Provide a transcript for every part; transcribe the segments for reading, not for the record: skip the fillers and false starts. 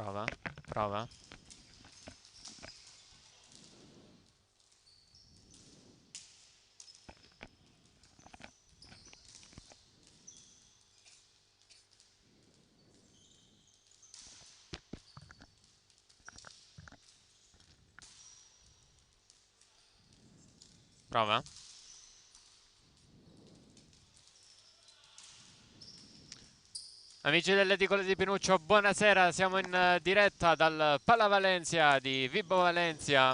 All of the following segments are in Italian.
Prova, prova. Prova. Amici dell'Edicolo di Pinuccio, buonasera, siamo in diretta dal Pala Valencia di Vibo Valencia,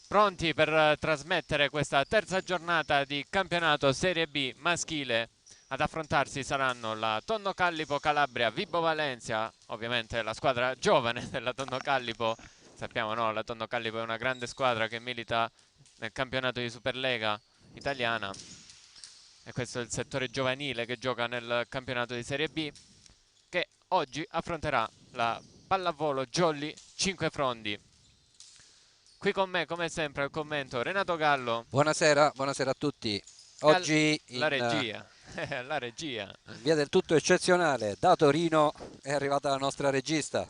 pronti per trasmettere questa terza giornata di campionato Serie B maschile. Ad affrontarsi saranno la Tonno Callipo Calabria Vibo Valencia, ovviamente la squadra giovane della Tonno Callipo. Sappiamo, no, la Tonno Callipo è una grande squadra che milita nel campionato di Superlega italiana e questo è il settore giovanile che gioca nel campionato di Serie B, che oggi affronterà la pallavolo Jolly 5 Frondi. Qui con me, come sempre, al commento Renato Gallo Buonasera, buonasera a tutti. e Oggi la regia. La regia. in via del tutto eccezionale da Torino è arrivata la nostra regista,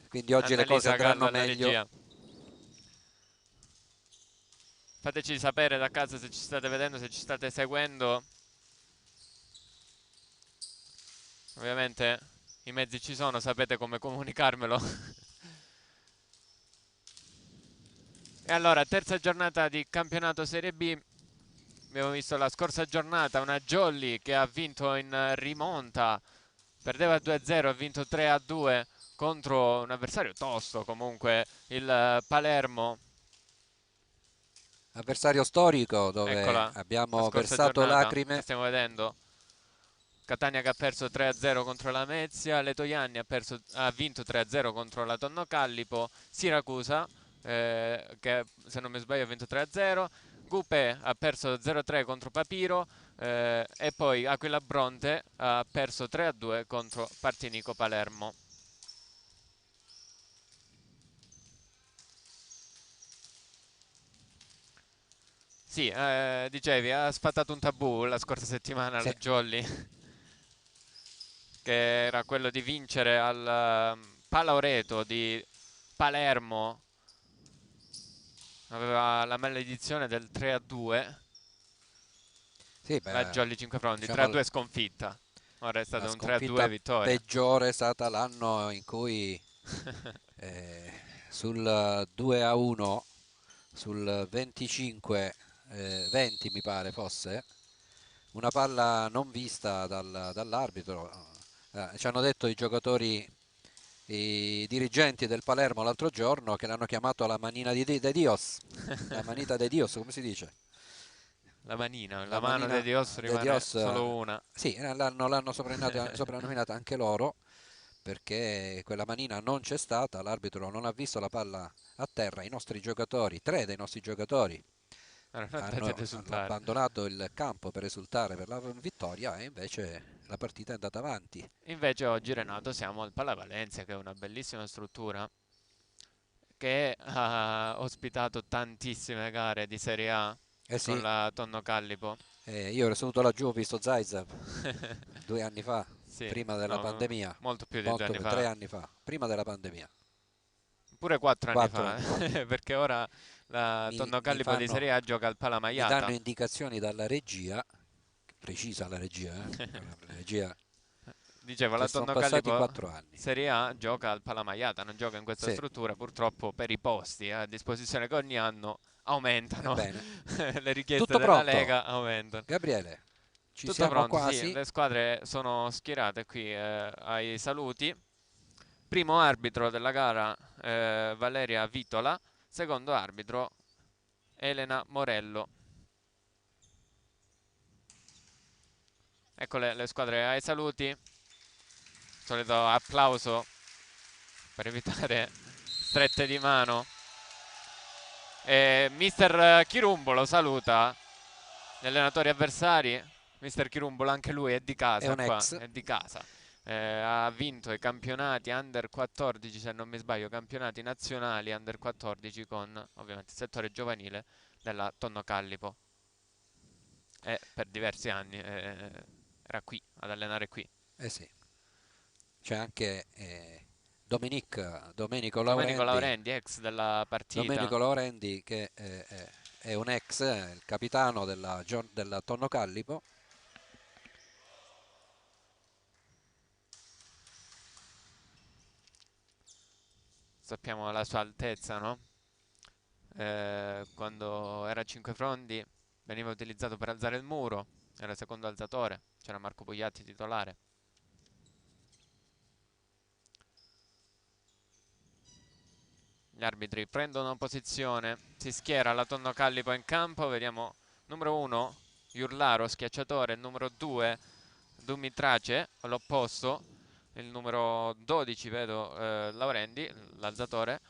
quindi oggi le cose Annalisa Gallo andranno alla meglio. regia. Fateci sapere da casa se ci state vedendo, se ci state seguendo. Ovviamente i mezzi ci sono, sapete come comunicarmelo. E allora, terza giornata di campionato Serie B. Abbiamo visto la scorsa giornata una Jolly che ha vinto in rimonta, perdeva 2-0, ha vinto 3-2 contro un avversario tosto comunque, il Palermo. Avversario storico dove Eccola, la abbiamo scorsa versato giornata, la lacrime. stiamo vedendo. Catania che ha perso 3-0 contro la Mezia, Letojanni ha vinto 3-0 contro la Tonno Callipo, Siracusa che se non mi sbaglio ha vinto 3-0, Gupe ha perso 0-3 contro Papiro e poi Aquila Bronte ha perso 3-2 contro Partinico Palermo. Sì, dicevi, ha sfatato un tabù la scorsa settimana Sì, la Jolly, che era quello di vincere al Palaureto di Palermo. Aveva la maledizione del 3-2, sì, la beh, Jolly 5 Frondi, diciamo 3-2 sconfitta. Ora è la stato un 3-2 sconfitta vittoria. peggiore è stata l'anno in cui eh, sul 2-1, sul 25 20 mi pare fosse, una palla non vista dall'arbitro. Ci hanno detto i giocatori, i dirigenti del Palermo l'altro giorno che l'hanno chiamato la manina de Dios, la manita de Dios, come si dice? La manina, la La mano di manina Dios de rimane Dios, solo una. sì, l'hanno soprannominata anche loro perché quella manina non c'è stata, l'arbitro non ha visto la palla a terra, i nostri giocatori, tre dei nostri giocatori Erano andati ad hanno esultare. abbandonato il campo per esultare per la vittoria e invece la partita è andata avanti. Invece oggi, Renato, siamo al Pala Valencia, che è una bellissima struttura che ha ospitato tantissime gare di Serie A Eh con sì, la Tonno Callipo. io ero seduto laggiù, ho visto Zaizav 2 anni fa, Sì, prima della no, pandemia, molto più di 2 anni molto, fa. 3 anni fa, prima della pandemia, Pure 4 anni 4 fa, anni fa. perché ora la Tonno Mi Callipo di Serie A gioca al mi danno Palamaiata. indicazioni dalla regia, precisa la regia, la regia, Dicevo, che la sono Tonno passati Callipo 4 anni. Serie A gioca al Palamaiata, non gioca in questa Sì, struttura, purtroppo per i posti a disposizione che ogni anno aumentano, ebbene, le richieste tutto della pronto. Lega aumentano. Gabriele, ci Tutto siamo pronto, sì, quasi. le squadre sono schierate qui ai saluti. Primo arbitro della gara Valeria Vitola, secondo arbitro Elena Morello. Ecco le squadre ai saluti. Solito applauso per evitare strette di mano. Mister Chirumbolo saluta gli allenatori avversari. Mister Chirumbolo anche lui è di È casa un qua, ex. è di casa. Ha vinto i campionati under 14, se non mi sbaglio, campionati nazionali under 14 con ovviamente il settore giovanile della Tonno Callipo. E per diversi anni era qui ad allenare qui. Eh sì, c'è anche Domenico Laurendi, ex della partita. Domenico Laurendi, che è un ex, il capitano della Tonno Callipo. Sappiamo la sua altezza, no? Quando era a 5 frondi veniva utilizzato per alzare il muro, era secondo alzatore, c'era Marco Pugliatti titolare. Gli arbitri prendono posizione, si schiera la Tonno Callipo in campo, vediamo numero 1 Iurlaro, schiacciatore, il numero 2 Dumitrace, all'opposto, il numero 12 vedo Laurendi, l'alzatore,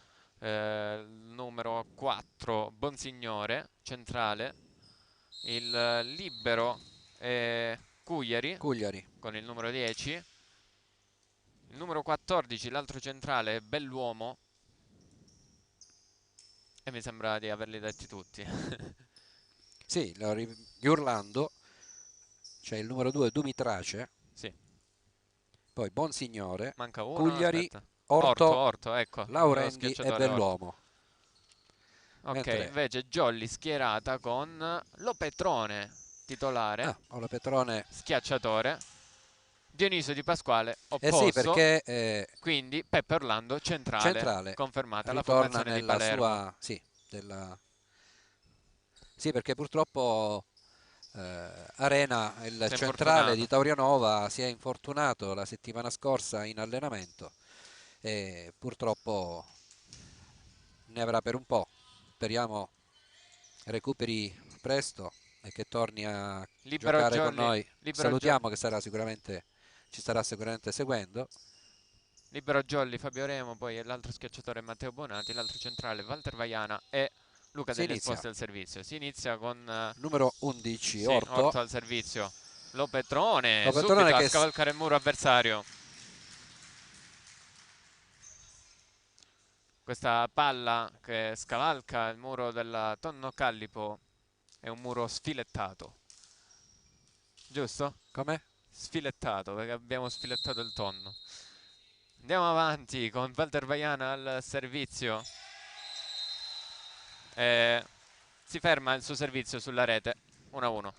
il numero 4 Bonsignore, centrale, il libero Cugliari con il numero 10, il numero 14 l'altro centrale Belluomo, e mi sembra di averli detti tutti. Sì, Orlando, c'è il numero 2 Dumitrace, Sì. poi Bonsignore, Manca uno, Cugliari, aspetta. Orto, Ecco, Laurendi e Belluomo. Ok, Mentre... invece Jolly schierata con Lopetrone, titolare, Lopetrone, schiacciatore, Dionisio Di Pasquale, sì, opposto, perché quindi Peppe Orlando, centrale, confermata la ritorna formazione di nella Palermo. sua... Sì, perché purtroppo Arena, il centrale di Taurianova, si è infortunato la settimana scorsa in allenamento e purtroppo ne avrà per un po'. Speriamo recuperi presto e che torni a giocare con noi. Salutiamo che ci starà sicuramente seguendo. Libero Jolly, Fabio Remo, poi l'altro schiacciatore Matteo Bonati, l'altro centrale Walter Vaiana e Luca degli Esposti al servizio. Si inizia con numero 11 sì, Orto al servizio. Lopetrone subito a scavalcare il muro avversario. Questa palla che scavalca il muro del Tonno Callipo è un muro sfilettato, giusto? Come? Sfilettato, perché abbiamo sfilettato il tonno. Andiamo avanti con Walter Vaiana al servizio. Si ferma il suo servizio sulla rete, 1-1.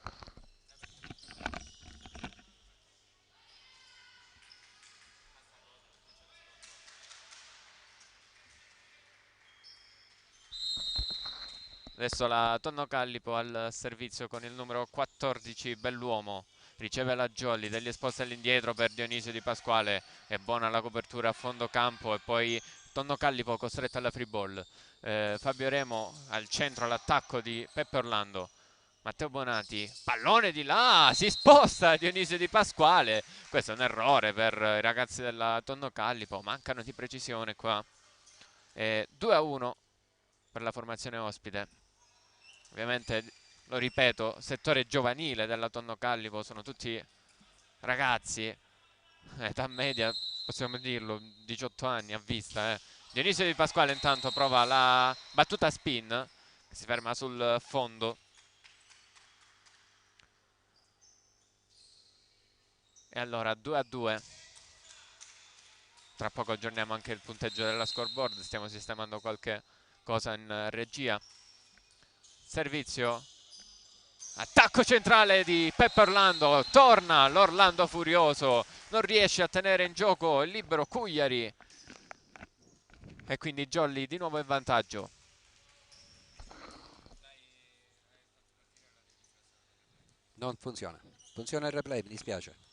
Adesso la Tonno Callipo al servizio con il numero 14 Belluomo. Riceve la Jolly, degli esposti all'indietro per Dionisio Di Pasquale. È buona la copertura a fondo campo e poi Tonno Callipo costretto alla free ball. Fabio Remo al centro, all'attacco di Peppe Orlando. Matteo Bonati, pallone di là, si sposta Dionisio Di Pasquale. Questo è un errore per i ragazzi della Tonno Callipo, mancano di precisione qua. 2-1 per la formazione ospite. Ovviamente, lo ripeto, settore giovanile della Tonno Callipo, sono tutti ragazzi, età media, possiamo dirlo, 18 anni a vista. Dionisio Di Pasquale intanto prova la battuta spin, che si ferma sul fondo. E allora 2-2. Tra poco aggiorniamo anche il punteggio della scoreboard, stiamo sistemando qualche cosa in regia. Servizio, attacco centrale di Peppe Orlando, torna l'Orlando furioso, non riesce a tenere in gioco il libero Cugliari e quindi Jolly di nuovo in vantaggio. Non funziona, funziona il replay, mi dispiace.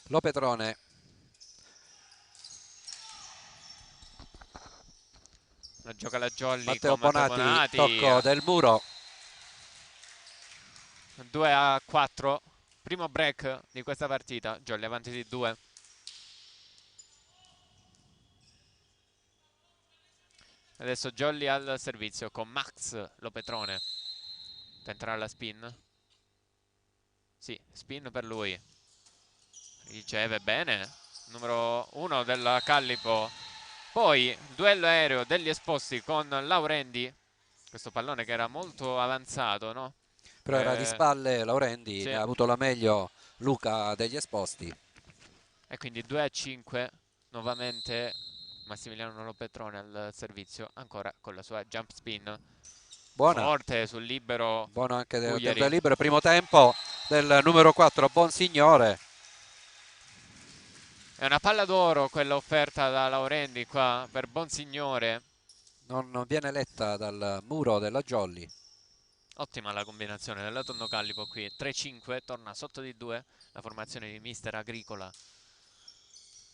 Lopetrone, La gioca la Jolly Matteo con Matteo Bonati, tocco del muro. 2-4, primo break di questa partita, Jolly avanti di 2. Adesso Jolly al servizio con Max Lopetrone. Tenterà la spin? Sì, spin per lui. Riceve bene, numero 1 del Callipo. Poi duello aereo degli esposti con Laurendi. Questo pallone che era molto avanzato, no? Però era di spalle Laurendi, ne Sì. ha avuto la meglio Luca degli Esposti. E quindi 2-5, nuovamente Massimiliano Lopetrone al servizio, ancora con la sua jump spin. Buona, Forte sul libero buono anche del Cugliari. libero. Primo tempo del numero 4, Bonsignore. È una palla d'oro quella offerta da Laurendi qua per Bonsignore. Non viene letta dal muro della Jolly. Ottima la combinazione del Tonno Callipo qui. 3-5, torna sotto di 2 la formazione di Mister Agricola.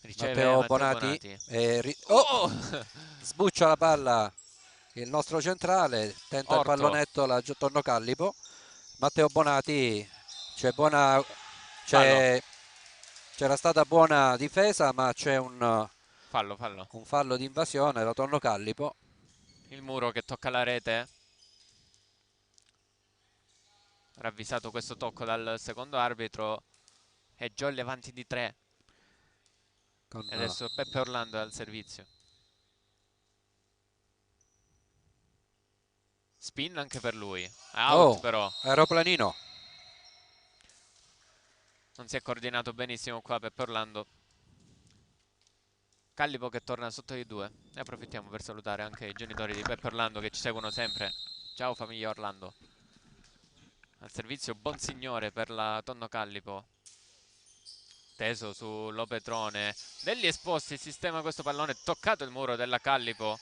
Riceve Matteo Matteo Bonati Bonati. oh! Oh! Sbuccia la palla il nostro centrale, tenta il Orto. pallonetto la Tonno Callipo. Matteo Bonati, Fallo, c'era stata buona difesa, ma c'è fallo, fallo. un fallo di invasione da Tonno Callipo. Il muro che tocca la rete. Ravvisato questo tocco dal secondo arbitro. E Jolly avanti di 3. Con, E adesso Peppe Orlando è al servizio. Spin anche per lui. Out oh, però. aeroplanino. Non si è coordinato benissimo qua Peppe Orlando. Callipo che torna sotto di 2. Ne approfittiamo per salutare anche i genitori di Peppe Orlando che ci seguono sempre. Ciao famiglia Orlando. Al servizio Bonsignore per la Tonno Callipo. Teso su Lopetrone. Degli Esposti sistema questo pallone. Toccato il muro della Callipo.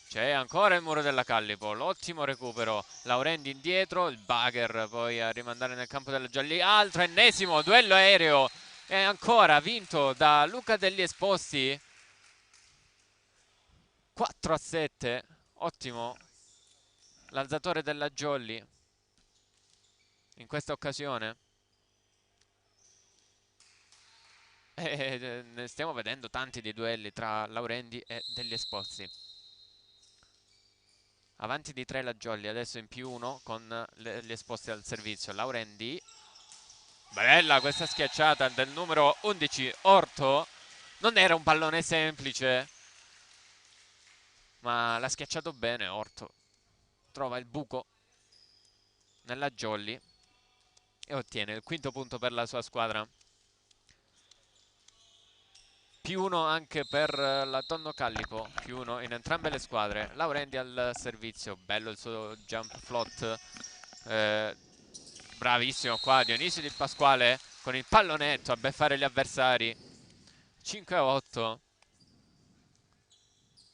C'è ancora il muro della Callipo. L'ottimo recupero. Laurendi indietro. Il bugger poi a rimandare nel campo della Gialli. Altro ennesimo duello aereo. E ancora vinto da Luca degli Esposti. 4-7. Ottimo. L'alzatore della Jolly in questa occasione. E ne stiamo vedendo tanti di duelli tra Laurendi e degli Esposti. Avanti di 3 la Jolly, adesso in +1 con gli Esposti al servizio. Laurendi. Bella questa schiacciata del numero 11 Orto. Non era un pallone semplice, ma l'ha schiacciato bene Orto. Trova il buco nella Jolly e ottiene il quinto punto per la sua squadra. +1 anche per la Tonno Callipo, +1 in entrambe le squadre. Laurendi al servizio, bello il suo jump float. Bravissimo qua Dionisio Di Pasquale con il pallonetto a beffare gli avversari. 5-8.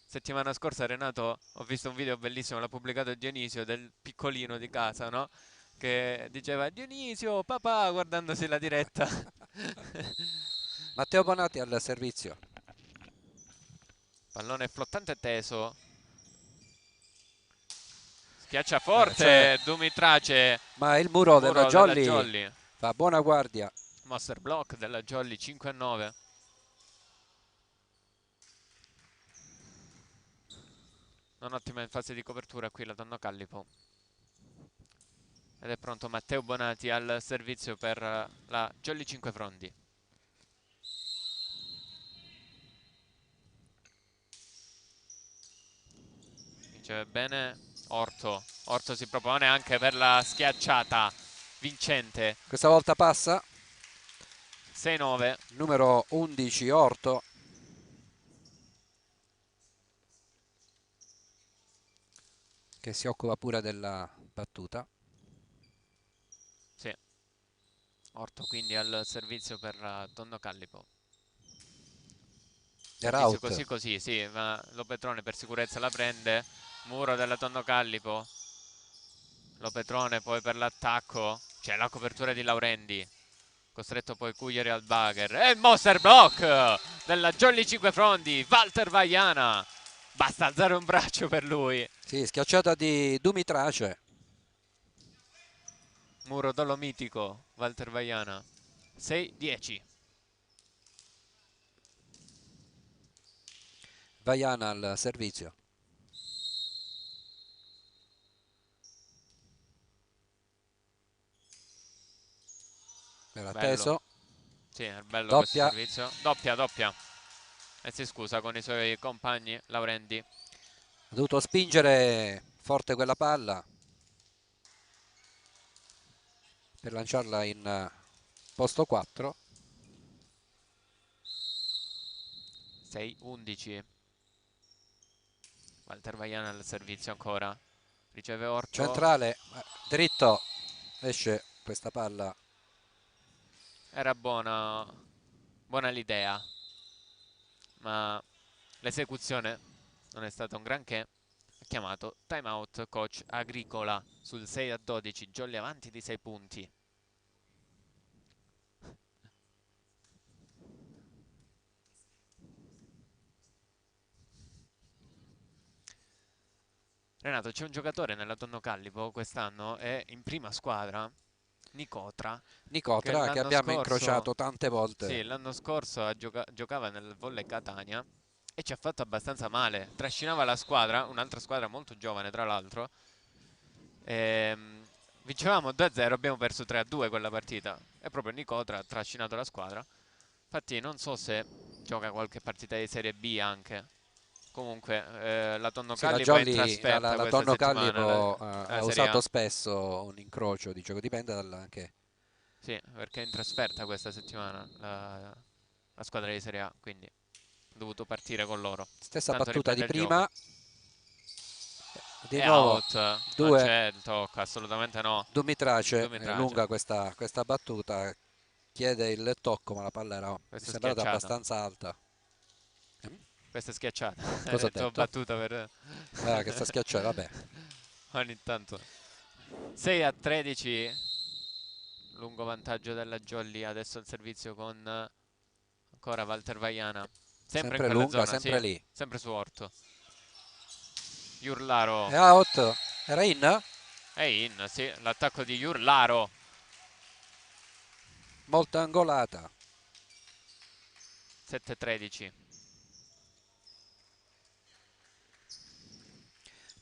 Settimana scorsa Renato ho visto un video bellissimo, l'ha pubblicato Dionisio del piccolino di casa, no? Che diceva Dionisio, papà, guardandosi la diretta. Matteo Bonati al servizio. Pallone flottante teso. Schiaccia C'è, forte Dumitrace. ma il muro della Muro della Jolly Jolly. fa buona guardia. Monster block della Jolly 5-9. Non ottima in fase di copertura qui la Tonno Callipo. Ed è pronto Matteo Bonati al servizio per la Jolly 5 Frondi. Dice bene Orto. Orto si propone anche per la schiacciata vincente. Questa volta passa 6-9. numero 11 Orto. Che si occupa pure della battuta. Sì. Orto quindi al servizio per Tonno Callipo. Era Servizio out. così così, sì, ma Lopetrone per sicurezza la prende. Muro della Tonno Callipo. Lopetrone poi per l'attacco. C'è la copertura di Laurendi. Costretto poi Cugliari al bugger. E il Monster Block della Jolly 5 Frondi. Walter Vaiana. Basta alzare un braccio per lui. Sì, schiacciata di Dumitrace. Muro dolomitico. Walter Vaiana. 6-10. Vaiana al servizio. Era Bello. teso. Sì, è bello questo Doppia. servizio. Doppia, doppia. E si scusa con i suoi compagni Laurendi. Ha dovuto spingere forte quella palla per lanciarla in posto 4. 6-11. Walter Vaiana al servizio ancora. Riceve Orto. Centrale, dritto, esce questa palla. Era buona l'idea, ma l'esecuzione non è stata un granché. Ha chiamato time out coach Agricola sul 6-12. Jolly avanti di 6 punti. Renato, c'è un giocatore nella Tonno Callipo quest'anno, è in prima squadra, Nicotra, Nicotra, che abbiamo incrociato tante volte. Sì, l'anno scorso giocava nel Volley Catania e ci ha fatto abbastanza male. Trascinava la squadra, un'altra squadra molto giovane tra l'altro. Vincevamo 2-0, abbiamo perso 3-2 quella partita. E proprio Nicotra ha trascinato la squadra. Infatti non so se gioca qualche partita di Serie B anche. Comunque la Tonno Sì, la Callipo è in Jolly, trasferta la questa Tonno settimana Callipo alla ha Serie usato A. spesso un incrocio di gioco, dipende anche. Sì, perché è in trasferta questa settimana la squadra di Serie A, quindi ho dovuto partire con loro. Stessa Tanto battuta riprende di il gioco. prima, di È nuovo out, non due. c'è il tocco, assolutamente no. Dumitrace, Dumitrace, lunga questa battuta, chiede il tocco, ma la palla era, mi è questa è sembrata schiacciata. abbastanza alta. Questa è schiacciata. Hai Cosa ho detto detto? battuta per... Ah, che sta schiacciando, vabbè. Ogni tanto. 6-13. Lungo vantaggio della Jolly. Adesso il servizio con ancora Walter Vaiana. Sempre in Sempre quella lunga, zona, sempre sì. lì. Sempre su Orto. Iurlaro. È out, era in? È in, sì. L'attacco di Iurlaro. Molto angolata. 7-13.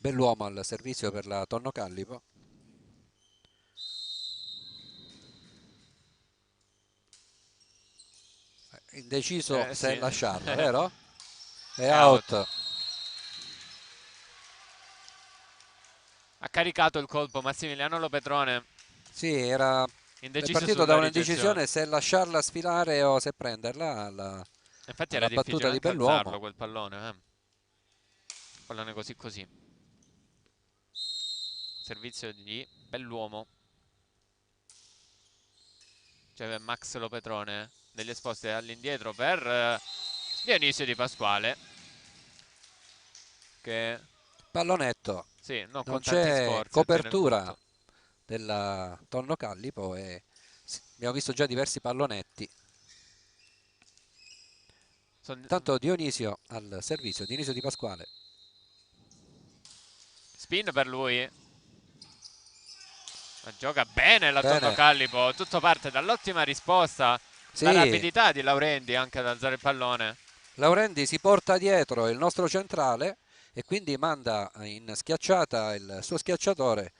Bell'uomo al servizio per la Tonno Callipo. Indeciso se Sì. lasciarla, vero? È È out. out. Ha caricato il colpo Massimiliano Lopetrone. Sì, era è Indeciso partito da sulla un'indecisione ricezione. se lasciarla sfilare o se prenderla Infatti era alla battuta difficile di anche alzarlo Bell'uomo. quel pallone. Pallone così così. Servizio di Bell'uomo. Cioè Max Lopetrone degli esposti all'indietro per Dionisio Di Pasquale. Che Pallonetto, sì, non non con tanti c'è sforzi ottiene il copertura punto. della Tonno Callipo e abbiamo visto già diversi pallonetti. Intanto Dionisio al servizio, Dionisio Di Pasquale. Spin per lui. Ma gioca bene la Tonno Bene, Callipo. Tutto parte dall'ottima risposta. La sì, rapidità di Laurendi anche ad alzare il pallone. Laurendi si porta dietro il nostro centrale e quindi manda in schiacciata il suo schiacciatore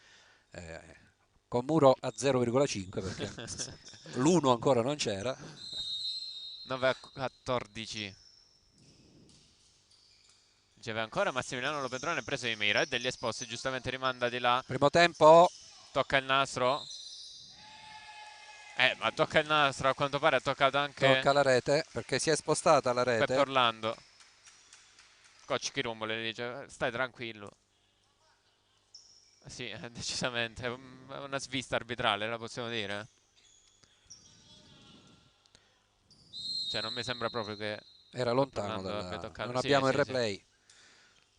con muro a 0,5 perché l'1 ancora non c'era. 9-14. Riceve ancora Massimiliano Lopetrone preso di mira e degli esposti giustamente rimanda di là. Primo tempo, Tocca il nastro. Ma tocca il nastro, a quanto pare ha toccato anche tocca la rete perché si è spostata la Peppe rete. Orlando. Coach Chirumbole gli dice stai tranquillo. Sì, decisamente, è una svista arbitrale, la possiamo dire. Cioè non mi sembra proprio che Era Peppe lontano Orlando abbia non toccato. Sì, abbiamo il sì, sì. replay.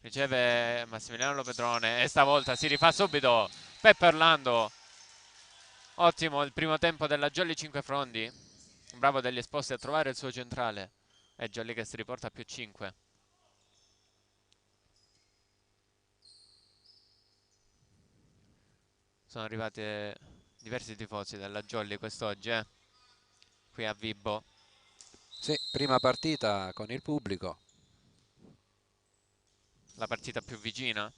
Riceve Massimiliano Lopetrone e stavolta si rifà subito Peppe Orlando. Ottimo il primo tempo della Jolly 5 Frondi. Bravo degli esposti a trovare il suo centrale. E Jolly che si riporta a più 5. Sono arrivati diversi tifosi della Jolly quest'oggi, qui a Vibo. Sì, prima partita con il pubblico. La partita più vicina.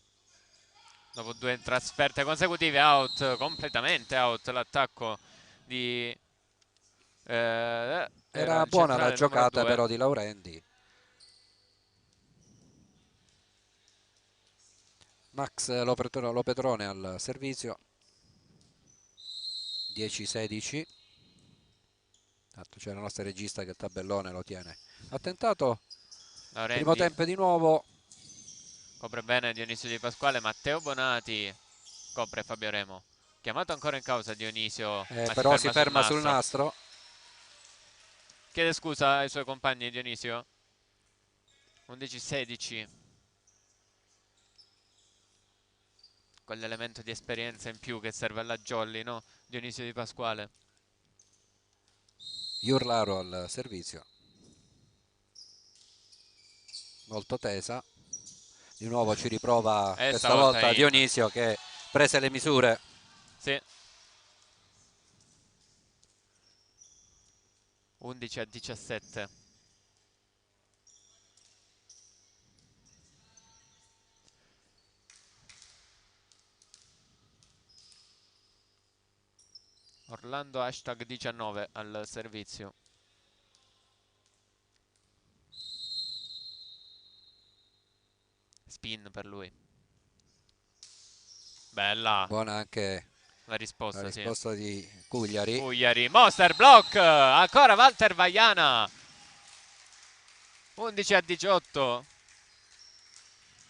Dopo 2 trasferte consecutive, out, completamente out l'attacco di... era Era il buona la centrale numero giocata 2. però di Laurendi. Max Lopetrone al servizio. 10-16. Tanto c'è il nostro regista che il tabellone lo tiene attentato. Primo Laurenti tempo di nuovo. copre bene Dionisio Di Pasquale. Matteo Bonati copre Fabio Remo. Chiamato ancora in causa Dionisio, ma Però si sul ferma sul nastro. nastro. Chiede scusa ai suoi compagni Dionisio. 11-16. Quell'elemento di esperienza in più che serve alla Jolly, no? Dionisio Di Pasquale. Iurlaro al servizio. Molto tesa. Di nuovo ci riprova E questa stavolta volta in. Dionisio che prese le misure. Sì. 11-17. Orlando #19 al servizio. Spin per lui. Bella Buona anche la la risposta, sì. risposta di Cugliari. Cugliari, Monster Block, ancora Walter Vaiana. 11-18.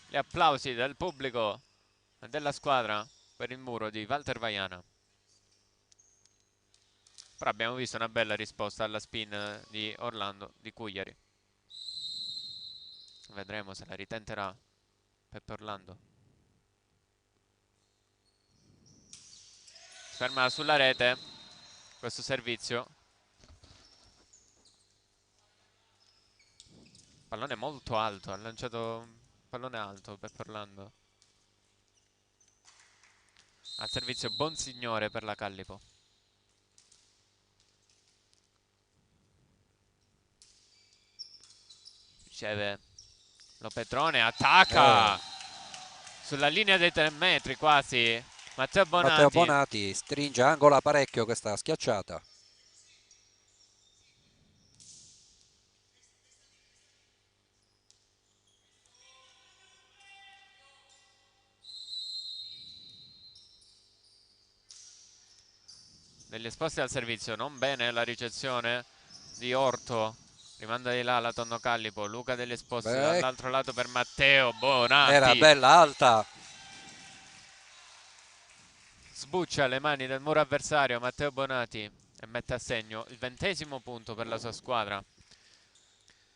Gli applausi del pubblico e della squadra per il muro di Walter Vaiana. Però abbiamo visto una bella risposta alla spin di Orlando, di Cugliari. Vedremo se la ritenterà Peppe Orlando. Ferma sulla rete questo servizio. Pallone molto alto, ha lanciato un pallone alto Peppe Orlando. Al servizio Bonsignore per la Callipo. Riceve Lopetrone, attacca sulla linea dei 3 metri quasi. Matteo Matteo Bonati. Bonati stringe, angola parecchio questa schiacciata. Degli esposti al servizio, non bene la ricezione di Orto. Rimanda di là la Tonno Callipo. Luca degli esposti Beh, dall'altro lato per Matteo era Bonati. bella alta. Sbuccia le mani del muro avversario Matteo Bonati e mette a segno il 20° punto per la sua squadra.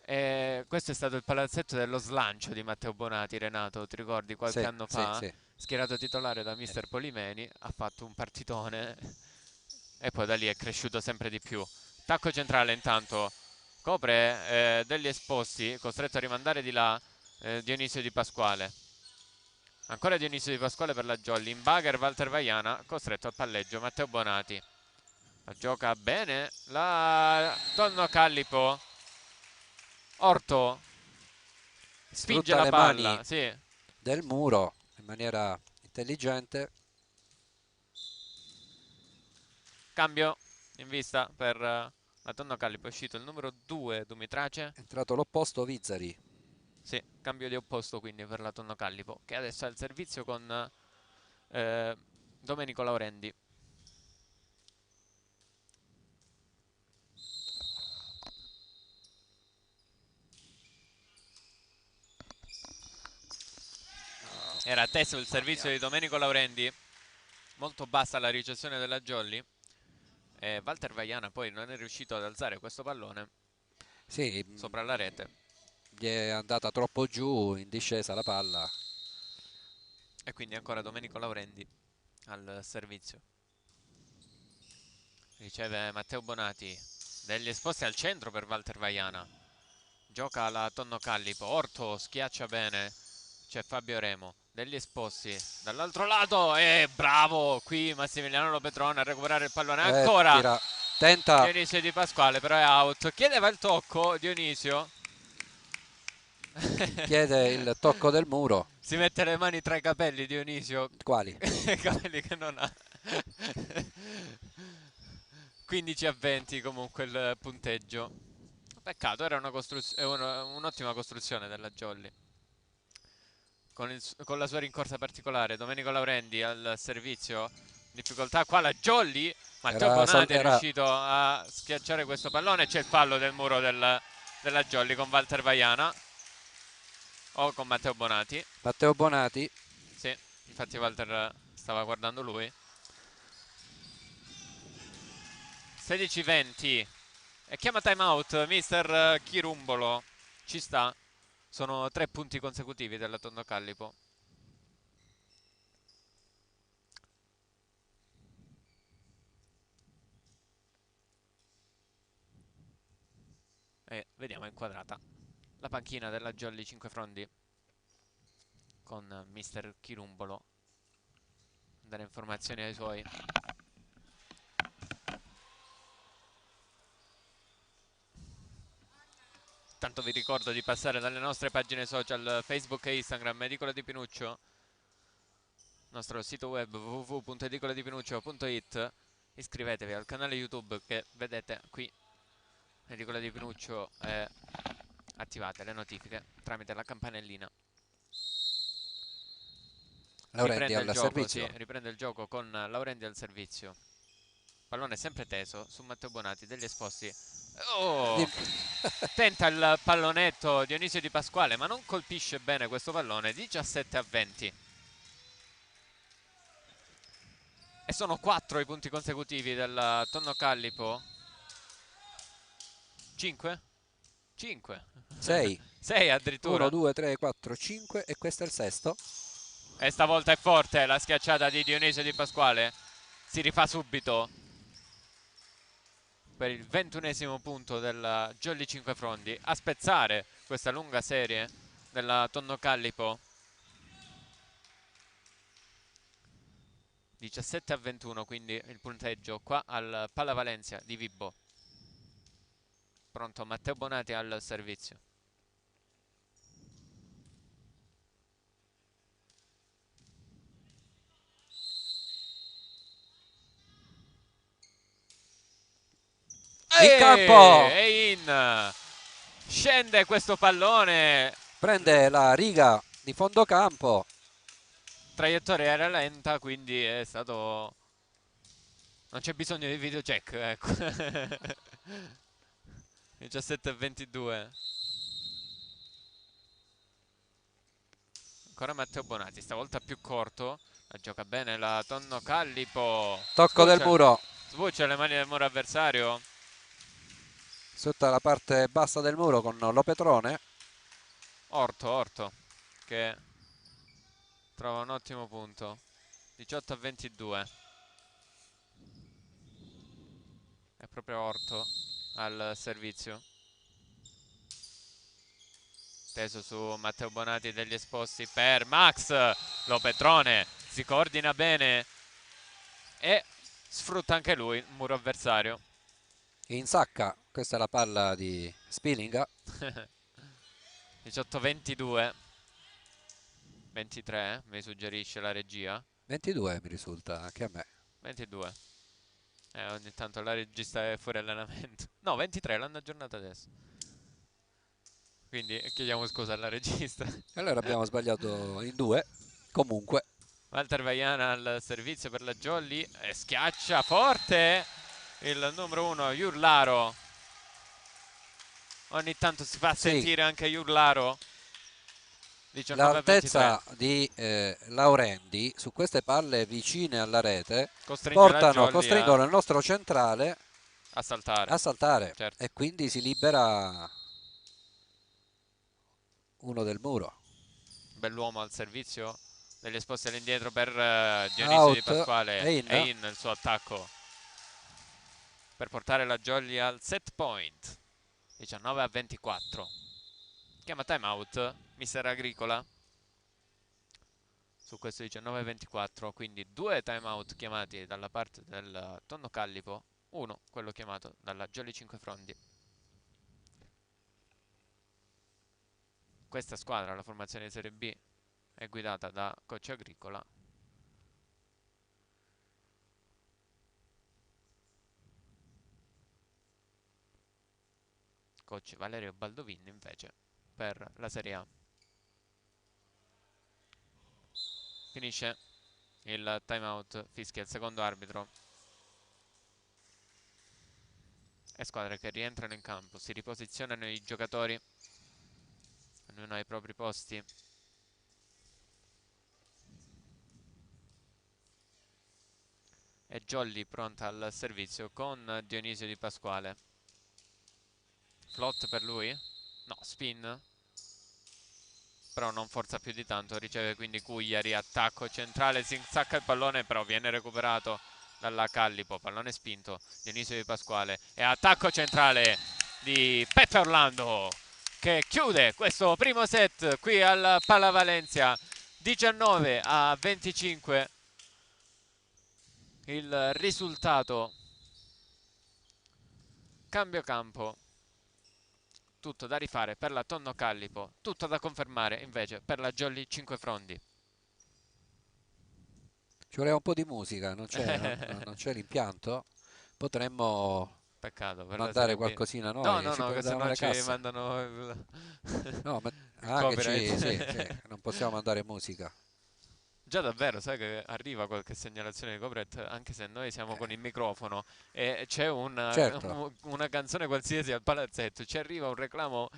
E questo è stato il palazzetto dello slancio di Matteo Bonati, Renato, ti ricordi qualche Sì, anno sì, fa? sì. Schierato titolare da mister Polimeni, ha fatto un partitone e poi da lì è cresciuto sempre di più. Tacco centrale intanto copre degli esposti, costretto a rimandare di là Dionisio Di Pasquale. Ancora Dionisio Di Pasquale per la Jolly, in bagger Walter Vaiana, costretto al palleggio Matteo Bonati. La gioca bene la Tonno Callipo. Orto spinge Sfrutta la le mani palla, sì. del muro in maniera intelligente. Cambio in vista per la Tonno Callipo. È uscito il numero 2 Dumitrace. È entrato l'opposto Vizzari. Sì, cambio di opposto quindi per la Tonno Callipo, che adesso ha il servizio con Domenico Laurendi. Era atteso il servizio di Domenico Laurendi. Molto bassa la ricezione della Jolly. E Walter Vaiana poi non è riuscito ad alzare questo pallone Sì, sopra la rete. gli è andata troppo giù in discesa la palla. E quindi ancora Domenico Laurendi al servizio. Riceve Matteo Bonati. Degli esposti al centro per Walter Vaiana. Gioca la Tonno Callipo. Orto schiaccia bene. C'è Fabio Remo. Degli esposti dall'altro lato. E bravo qui Massimiliano Lopetrone a recuperare il pallone. Ancora Tira, tenta. Dionisio Di Pasquale, però è out. Chiedeva il tocco Dionisio. Chiede il tocco del muro. Si mette le mani tra i capelli Dionisio. Quali? I capelli che non ha. 15-20 comunque il punteggio. Peccato, era un'ottima costruzione della Jolly. con la sua rincorsa particolare. Domenico Laurendi al servizio, difficoltà qua la Jolly. Matteo Bonati è riuscito a schiacciare questo pallone. C'è il fallo del muro della Jolly con Walter Vaiana o con Matteo Bonati. Matteo Bonati. Sì, infatti Walter stava guardando lui. 16-20 e chiama timeout mister Chirumbolo. Ci sta. Sono 3 punti consecutivi della Tondo Callipo. E vediamo inquadrata la panchina della Jolly Cinquefrondi con mister Chirumbolo. Dare informazioni ai suoi. Tanto vi ricordo di passare dalle nostre pagine social Facebook e Instagram Edicola di Pinuccio, nostro sito web www.edicoladipinuccio.it. Iscrivetevi al canale YouTube che vedete qui, Edicola di Pinuccio, e attivate le notifiche tramite la campanellina. Laurendi al servizio. Sì, riprende il gioco con Laurendi al servizio. Pallone sempre teso su Matteo Bonati, degli esposti. Oh! Tenta il pallonetto Dionisio Di Pasquale, ma non colpisce bene questo pallone. 17-20. E sono 4 i punti consecutivi del Tonno Callipo. 5? 5. 6. 6 addirittura. 1, 2, 3, 4, 5 e questo è il sesto. E stavolta è forte la schiacciata di Dionisio Di Pasquale. Si rifà subito per il 21esimo punto della Jolly Cinquefrondi, a spezzare questa lunga serie della Tonno Callipo. 17-21 quindi il punteggio qua al Palla Valencia di Vibbo. Pronto Matteo Bonati al servizio. In campo! E in! Scende questo pallone. Prende la riga di fondo campo. Traiettoria era lenta, quindi è stato... Non c'è bisogno di video check, ecco. 17-22. Ancora Matteo Bonati, stavolta più corto. La gioca bene la Tonno Callipo. Tocco del muro. Sbuccia le mani del muro avversario. Sotto la parte bassa del muro con Lopetrone. Orto che trova un ottimo punto. 18-22. È proprio Orto al servizio. Teso su Matteo Bonati degli esposti per Max. Lopetrone si coordina bene e sfrutta anche lui il muro avversario. Insacca, questa è la palla di Spilinga. 18-22. 23 mi suggerisce la regia. 22 mi risulta anche a me. 22. Ogni tanto la regista è fuori allenamento. No, 23 l'hanno aggiornata adesso. Quindi chiediamo scusa alla regista. Allora abbiamo sbagliato in 2. Comunque. Walter Vaiana al servizio per la Jolly. E schiaccia forte il numero 1 Iurlaro. Ogni tanto si fa sentire anche Iurlaro. L'altezza di Laurendi su queste palle vicine alla rete costringono il nostro centrale a saltare, certo. E quindi si libera uno del muro. Bell'uomo al servizio degli esposti all'indietro per Dionisio Di Pasquale. È in il suo attacco per portare la Jolly al set point. 19-24. Chiama timeout mister Agricola su questo 19-24, quindi 2 timeout chiamati dalla parte del Tonno Callipo, uno quello chiamato dalla Jolly Cinquefrondi. Questa squadra, la formazione di Serie B, è guidata da coach Agricola. Coach Valerio Baldovin invece per la Serie A. Finisce il timeout, fischia il secondo arbitro. E squadre che rientrano in campo, si riposizionano i giocatori, ognuno ai propri posti. E Jolly pronta al servizio con Dionisio Di Pasquale. Float per lui? No, spin. Però non forza più di tanto, riceve quindi Cugliari, attacco centrale, si insacca il pallone, però viene recuperato dalla Callipo, pallone spinto, Dionisio Di Pasquale, e attacco centrale di Peppe Orlando, che chiude questo primo set qui al Palla Valencia, 19-25, il risultato, cambio campo. Tutto da rifare per la Tonno Callipo, tutto da confermare invece per la Jolly Cinquefrondi. Ci voleva un po' di musica, non c'è l'impianto. Potremmo Peccato per la mandare Serie B. qualcosina No, noi, no, ci no, che se davamo no le ci casse. mandano No, il che sì, sì, copyright. non possiamo mandare musica. Già davvero, sai che arriva qualche segnalazione di copyright anche se noi siamo con il microfono e c'è Certo, una canzone qualsiasi al palazzetto, ci arriva un reclamo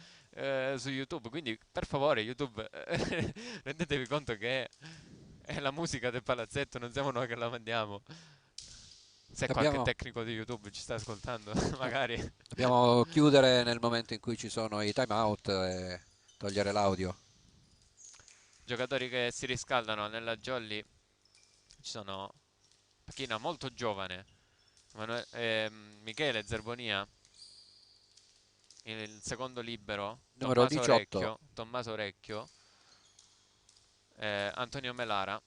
su YouTube, quindi per favore YouTube rendetevi conto che è la musica del palazzetto, non siamo noi che la mandiamo. Se qualche dobbiamo, tecnico di YouTube ci sta ascoltando, eh, magari. dobbiamo chiudere nel momento in cui ci sono i time out e togliere l'audio. Giocatori che si riscaldano nella Jolly, ci sono Pachina molto giovane, Michele Zerbonia, il secondo libero, Numero 18, Tommaso Orecchio, Antonio Melara,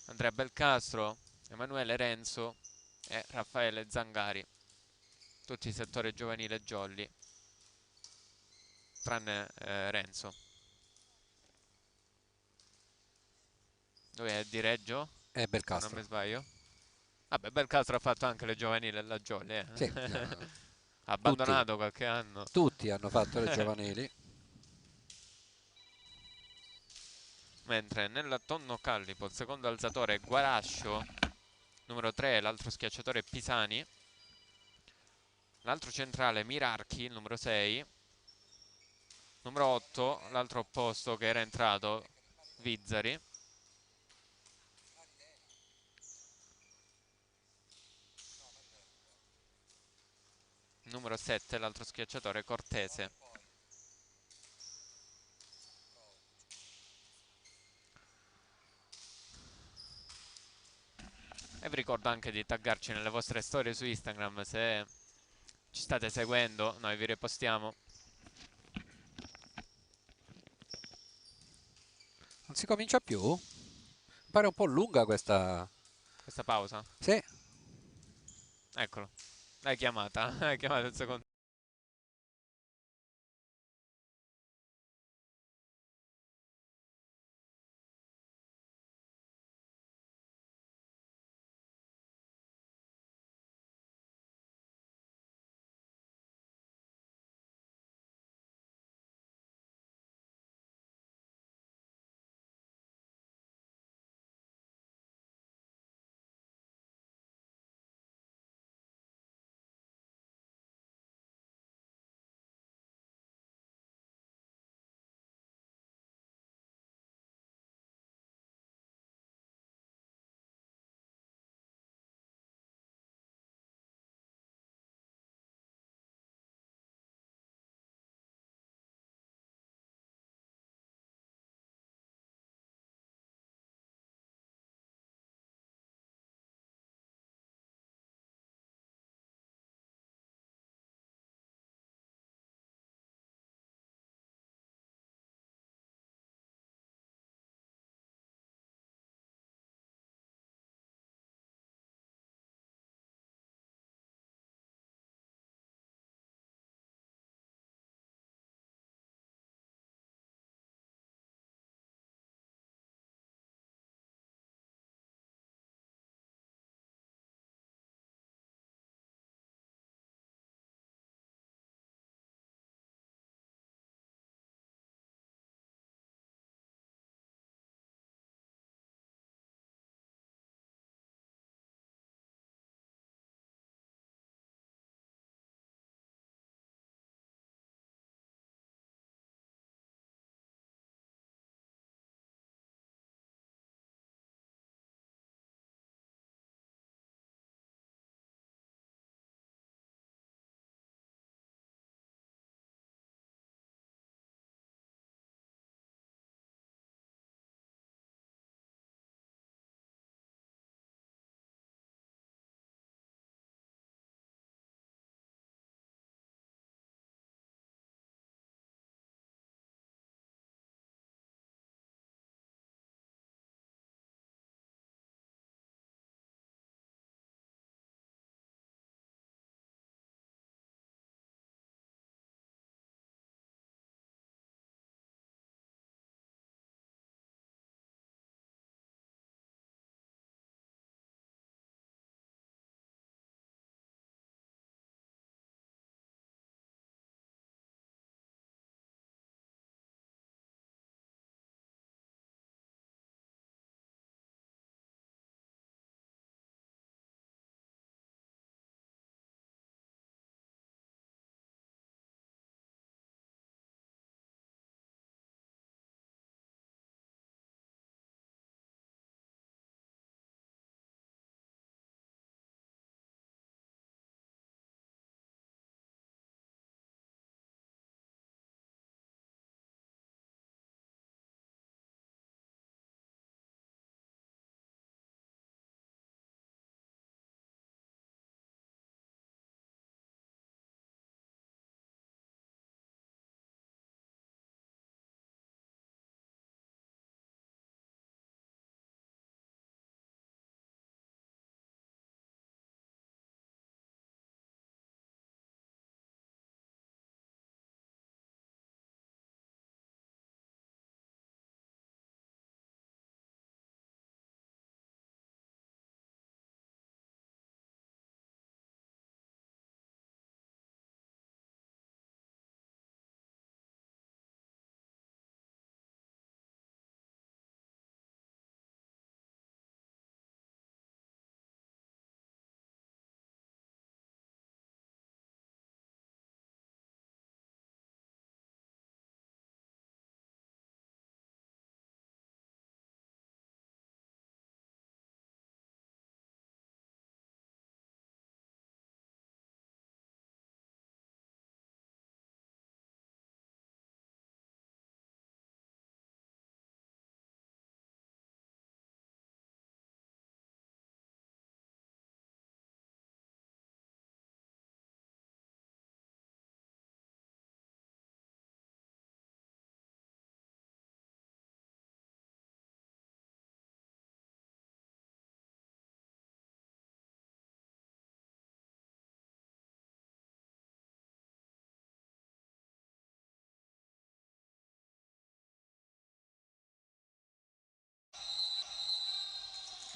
Andrea Belcastro, Emanuele Renzo e Raffaele Zangari, tutti il settore giovanile Jolly, tranne Renzo. Lui è di Reggio, e se non mi Belcastro. sbaglio. Vabbè, Belcastro ha fatto anche le giovanili della Jolly, Sì, ha tutti, abbandonato qualche anno. tutti hanno fatto le giovanili. Mentre nella Tonno Callipo il secondo alzatore è Guarascio, numero 3 l'altro schiacciatore è Pisani, l'altro centrale Mirarchi, il numero 6, numero 8 l'altro opposto che era entrato Vizzari, numero 7 l'altro schiacciatore Cortese. E vi ricordo anche di taggarci nelle vostre storie su Instagram se ci state seguendo, noi vi repostiamo. Non si comincia più? Pare un po' lunga questa. Questa pausa, Sì. eccolo, l'hai chiamata, hai chiamato il secondo.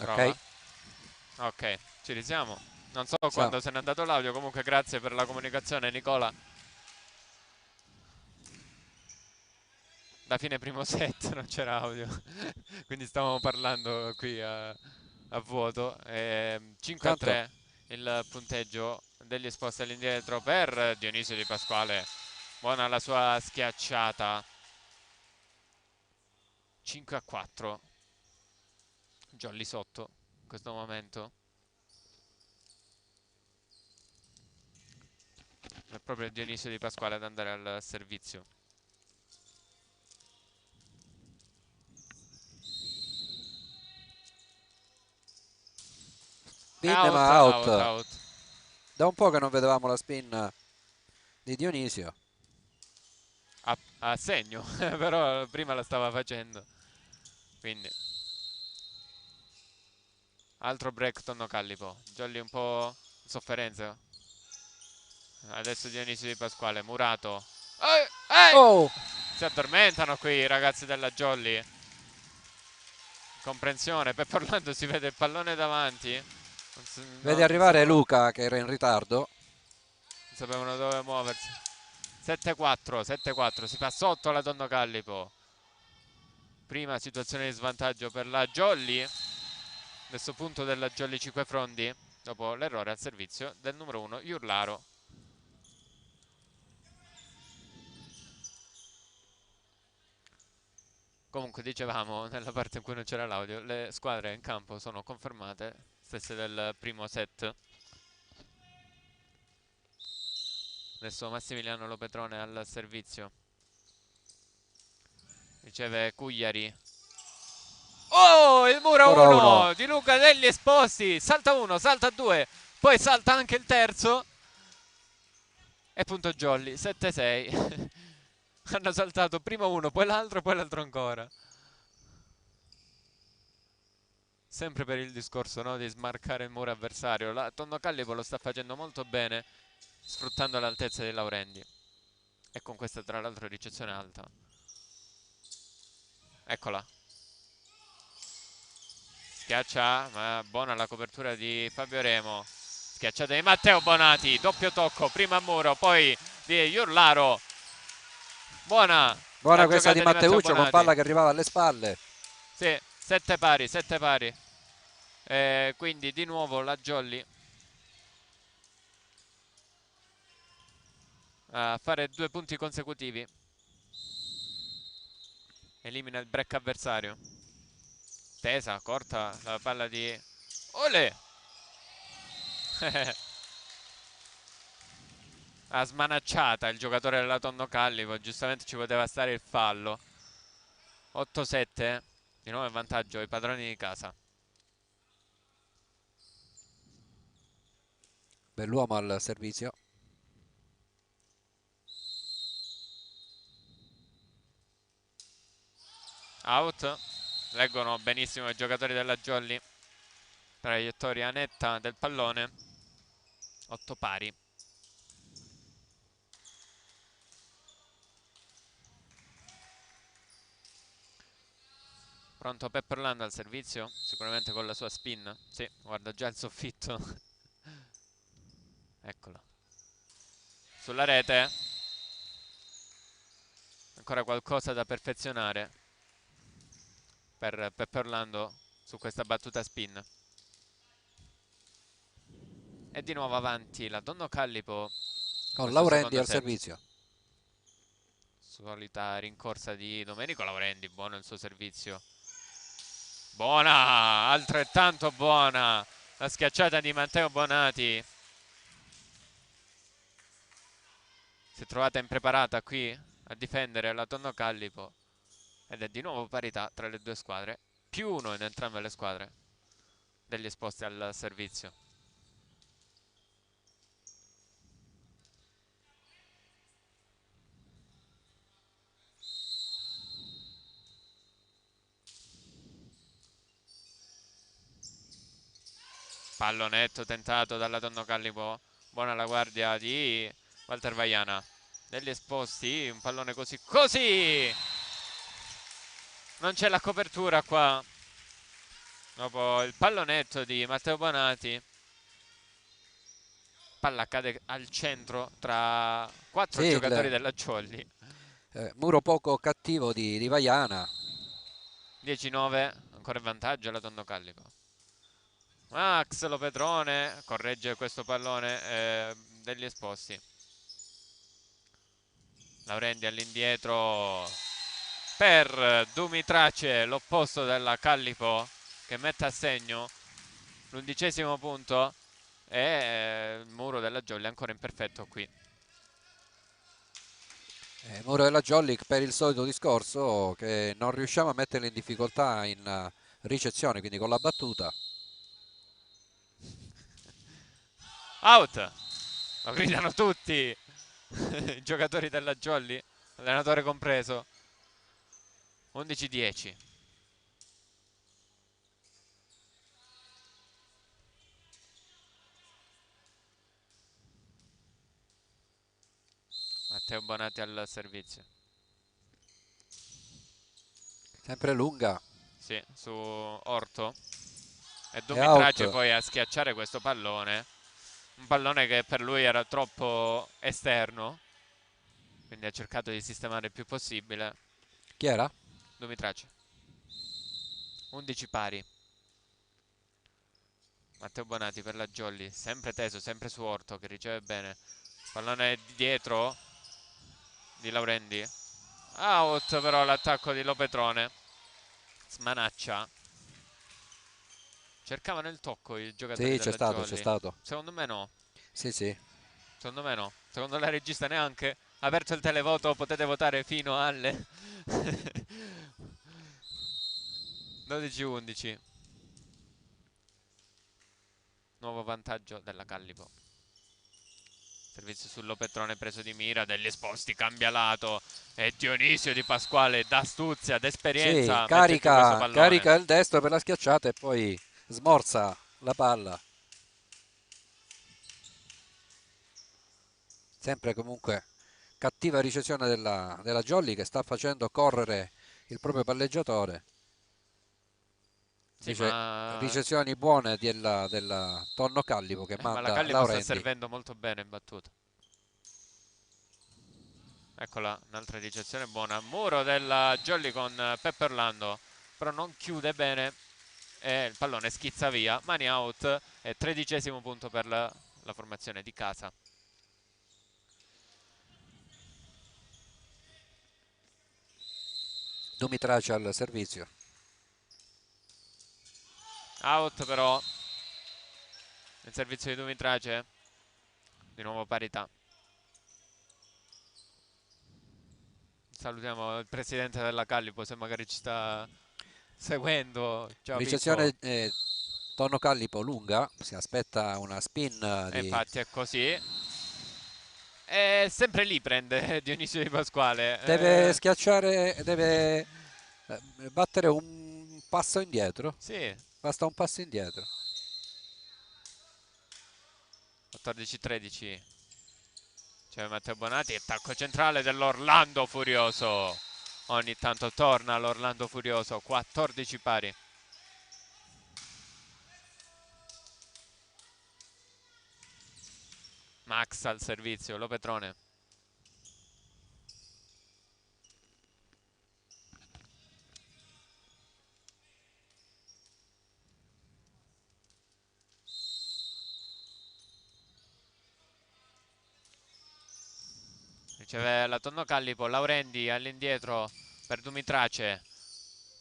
Prova. Ok, Ok, ci risiamo. Non so siamo. quando se n'è andato l'audio, comunque grazie per la comunicazione Nicola. Da fine primo set non c'era audio, quindi stavamo parlando qui a vuoto. 5 a Pronto? 3 il punteggio degli esposti all'indietro per Dionisio Di Pasquale. Buona la sua schiacciata. 5 a 4. Jolly sotto in questo momento. È proprio Dionisio Di Pasquale ad andare al servizio. Spin Out, ma out, out. out. Da un po' che non vedevamo la spin di Dionisio. A segno, però prima la stava facendo. Quindi, altro break tonno Callipo. Jolly un po' in sofferenza. Adesso Dionisio Di Pasquale, Murato. Ehi, ehi! Oh! Si addormentano qui i ragazzi della Jolly. Comprensione, per Orlando si vede il pallone davanti. Vede Non arrivare sapevano, Luca che era in ritardo. non sapevano dove muoversi. 7-4, 7-4, si fa sotto la Tonno Callipo. Prima situazione di svantaggio per la Jolly. Adesso punto della Jolly Cinquefrondi dopo l'errore al servizio del numero 1 Iurlaro. Comunque dicevamo nella parte in cui non c'era l'audio, le squadre in campo sono confermate, stesse del primo set. Adesso Massimiliano Lopetrone al servizio. Riceve Cugliari. Oh, il muro Ora uno. 1 di Luca degli Esposti. Salta 1, salta 2, poi salta anche il terzo. E punto Jolly, 7-6. Hanno saltato prima uno, poi l'altro ancora. Sempre per il discorso, no, di smarcare il muro avversario. La Tonno Callipo lo sta facendo molto bene, sfruttando l'altezza dei Laurendi. E con questa tra l'altro ricezione alta. Eccola. Schiaccia, ma buona la copertura di Fabio Remo. Schiacciata di Matteo Bonati, doppio tocco, prima a muro, poi di Iurlaro. Buona la Buona questa di giocata di Matteo Matteuccio con Bonati. palla che arrivava alle spalle. Sì, 7 pari, 7 pari. Quindi di nuovo la Jolly a fare 2 punti consecutivi. Elimina il break avversario. Tesa, corta la palla di Ole. Ha smanacciata il giocatore della Tonno Callipo. Giustamente ci poteva stare il fallo. 8-7. Di nuovo in vantaggio i padroni di casa. Bell'uomo al servizio. Out. Leggono benissimo i giocatori della Jolly. Traiettoria netta del pallone. 8 pari. Pronto Pep Orlando al servizio, sicuramente con la sua spin. Sì, guarda già il soffitto. Eccolo. Sulla rete. Ancora qualcosa da perfezionare per Pep Orlando su questa battuta spin. E di nuovo avanti la Tonno Callipo in Con questo Laurendi secondo al set. servizio. Solita rincorsa di Domenico Laurendi, buono il suo servizio. Buona, altrettanto buona la schiacciata di Matteo Bonati. Si è trovata impreparata qui a difendere la Tonno Callipo ed è di nuovo parità tra le due squadre, più uno in entrambe le squadre degli esposti al servizio. Pallonetto tentato dalla Tonno Callipo, buona la guardia di Walter Vaiana. Degli esposti, un pallone così, non c'è la copertura qua. Dopo il pallonetto di Matteo Bonati, palla cade al centro tra 4 Sì, giocatori della Jolly. muro poco cattivo di Vaiana. 10-9, ancora in vantaggio la Tondo Callipo. Max Lopetrone corregge questo pallone degli esposti. Laurendi all'indietro per Dumitrace, l'opposto della Callipo, che mette a segno l'11° punto, e il muro della Jolly ancora imperfetto qui. Muro della Jolly per il solito discorso che non riusciamo a metterli in difficoltà in ricezione, quindi con la battuta. Out! Lo gridano tutti i giocatori della Jolly, allenatore compreso. 11-10. Matteo Bonatti al servizio. Sempre lunga. Sì, su Orto. E È out. Dumitrace poi a schiacciare questo pallone. Un pallone che per lui era troppo esterno, quindi ha cercato di sistemare il più possibile. Chi era? Dumitrace. 11 pari. Matteo Bonati per la Jolly, sempre teso, sempre su Orto che riceve bene. Pallone dietro di Laurendi. Out però l'attacco di Lopetrone. Smanaccia. Cercavano il tocco i giocatori Sì, c'è della stato, c'è Jolly. stato. Secondo me no. Sì, sì. Secondo me no. Secondo la regista neanche. Aperto il televoto, potete votare fino alle 12-11. Nuovo vantaggio della Callipo. Servizio sull'Opetrone preso di mira, degli esposti, cambia lato. E Dionisio Di Pasquale d'astuzia, Sì, d'esperienza mette giù questo carica, pallone. carica il destro per la schiacciata e poi smorza la palla. Sempre comunque cattiva ricezione della Jolly che sta facendo correre il proprio palleggiatore. Sì, Invece ricezioni buone della Tonno Callipo che ma la manda Callipo sta Laurendi. servendo molto bene in battuta. Eccola, un'altra ricezione buona. Muro della Jolly con Peppe Orlando, però non chiude bene e il pallone schizza via. Mani out e 13° punto per la formazione di casa. Dumitrace al servizio. Out però nel servizio di Dumitrace. Di nuovo parità. Salutiamo il presidente della Callipo se magari ci sta seguendo. Ciao Pippo. Ricezione Tonno Callipo lunga, si aspetta una spin E di... infatti è così. E sempre lì prende Dionisio Di Pasquale. Deve schiacciare, deve battere un passo indietro. Sì, Basta un passo indietro. 14-13. C'è Matteo Bonati, attacco centrale dell'Orlando Furioso. Ogni tanto torna l'Orlando Furioso, 14 pari. Max al servizio, Lopetrone. Riceve la Tonno Callipo, Laurendi all'indietro per Dumitrace.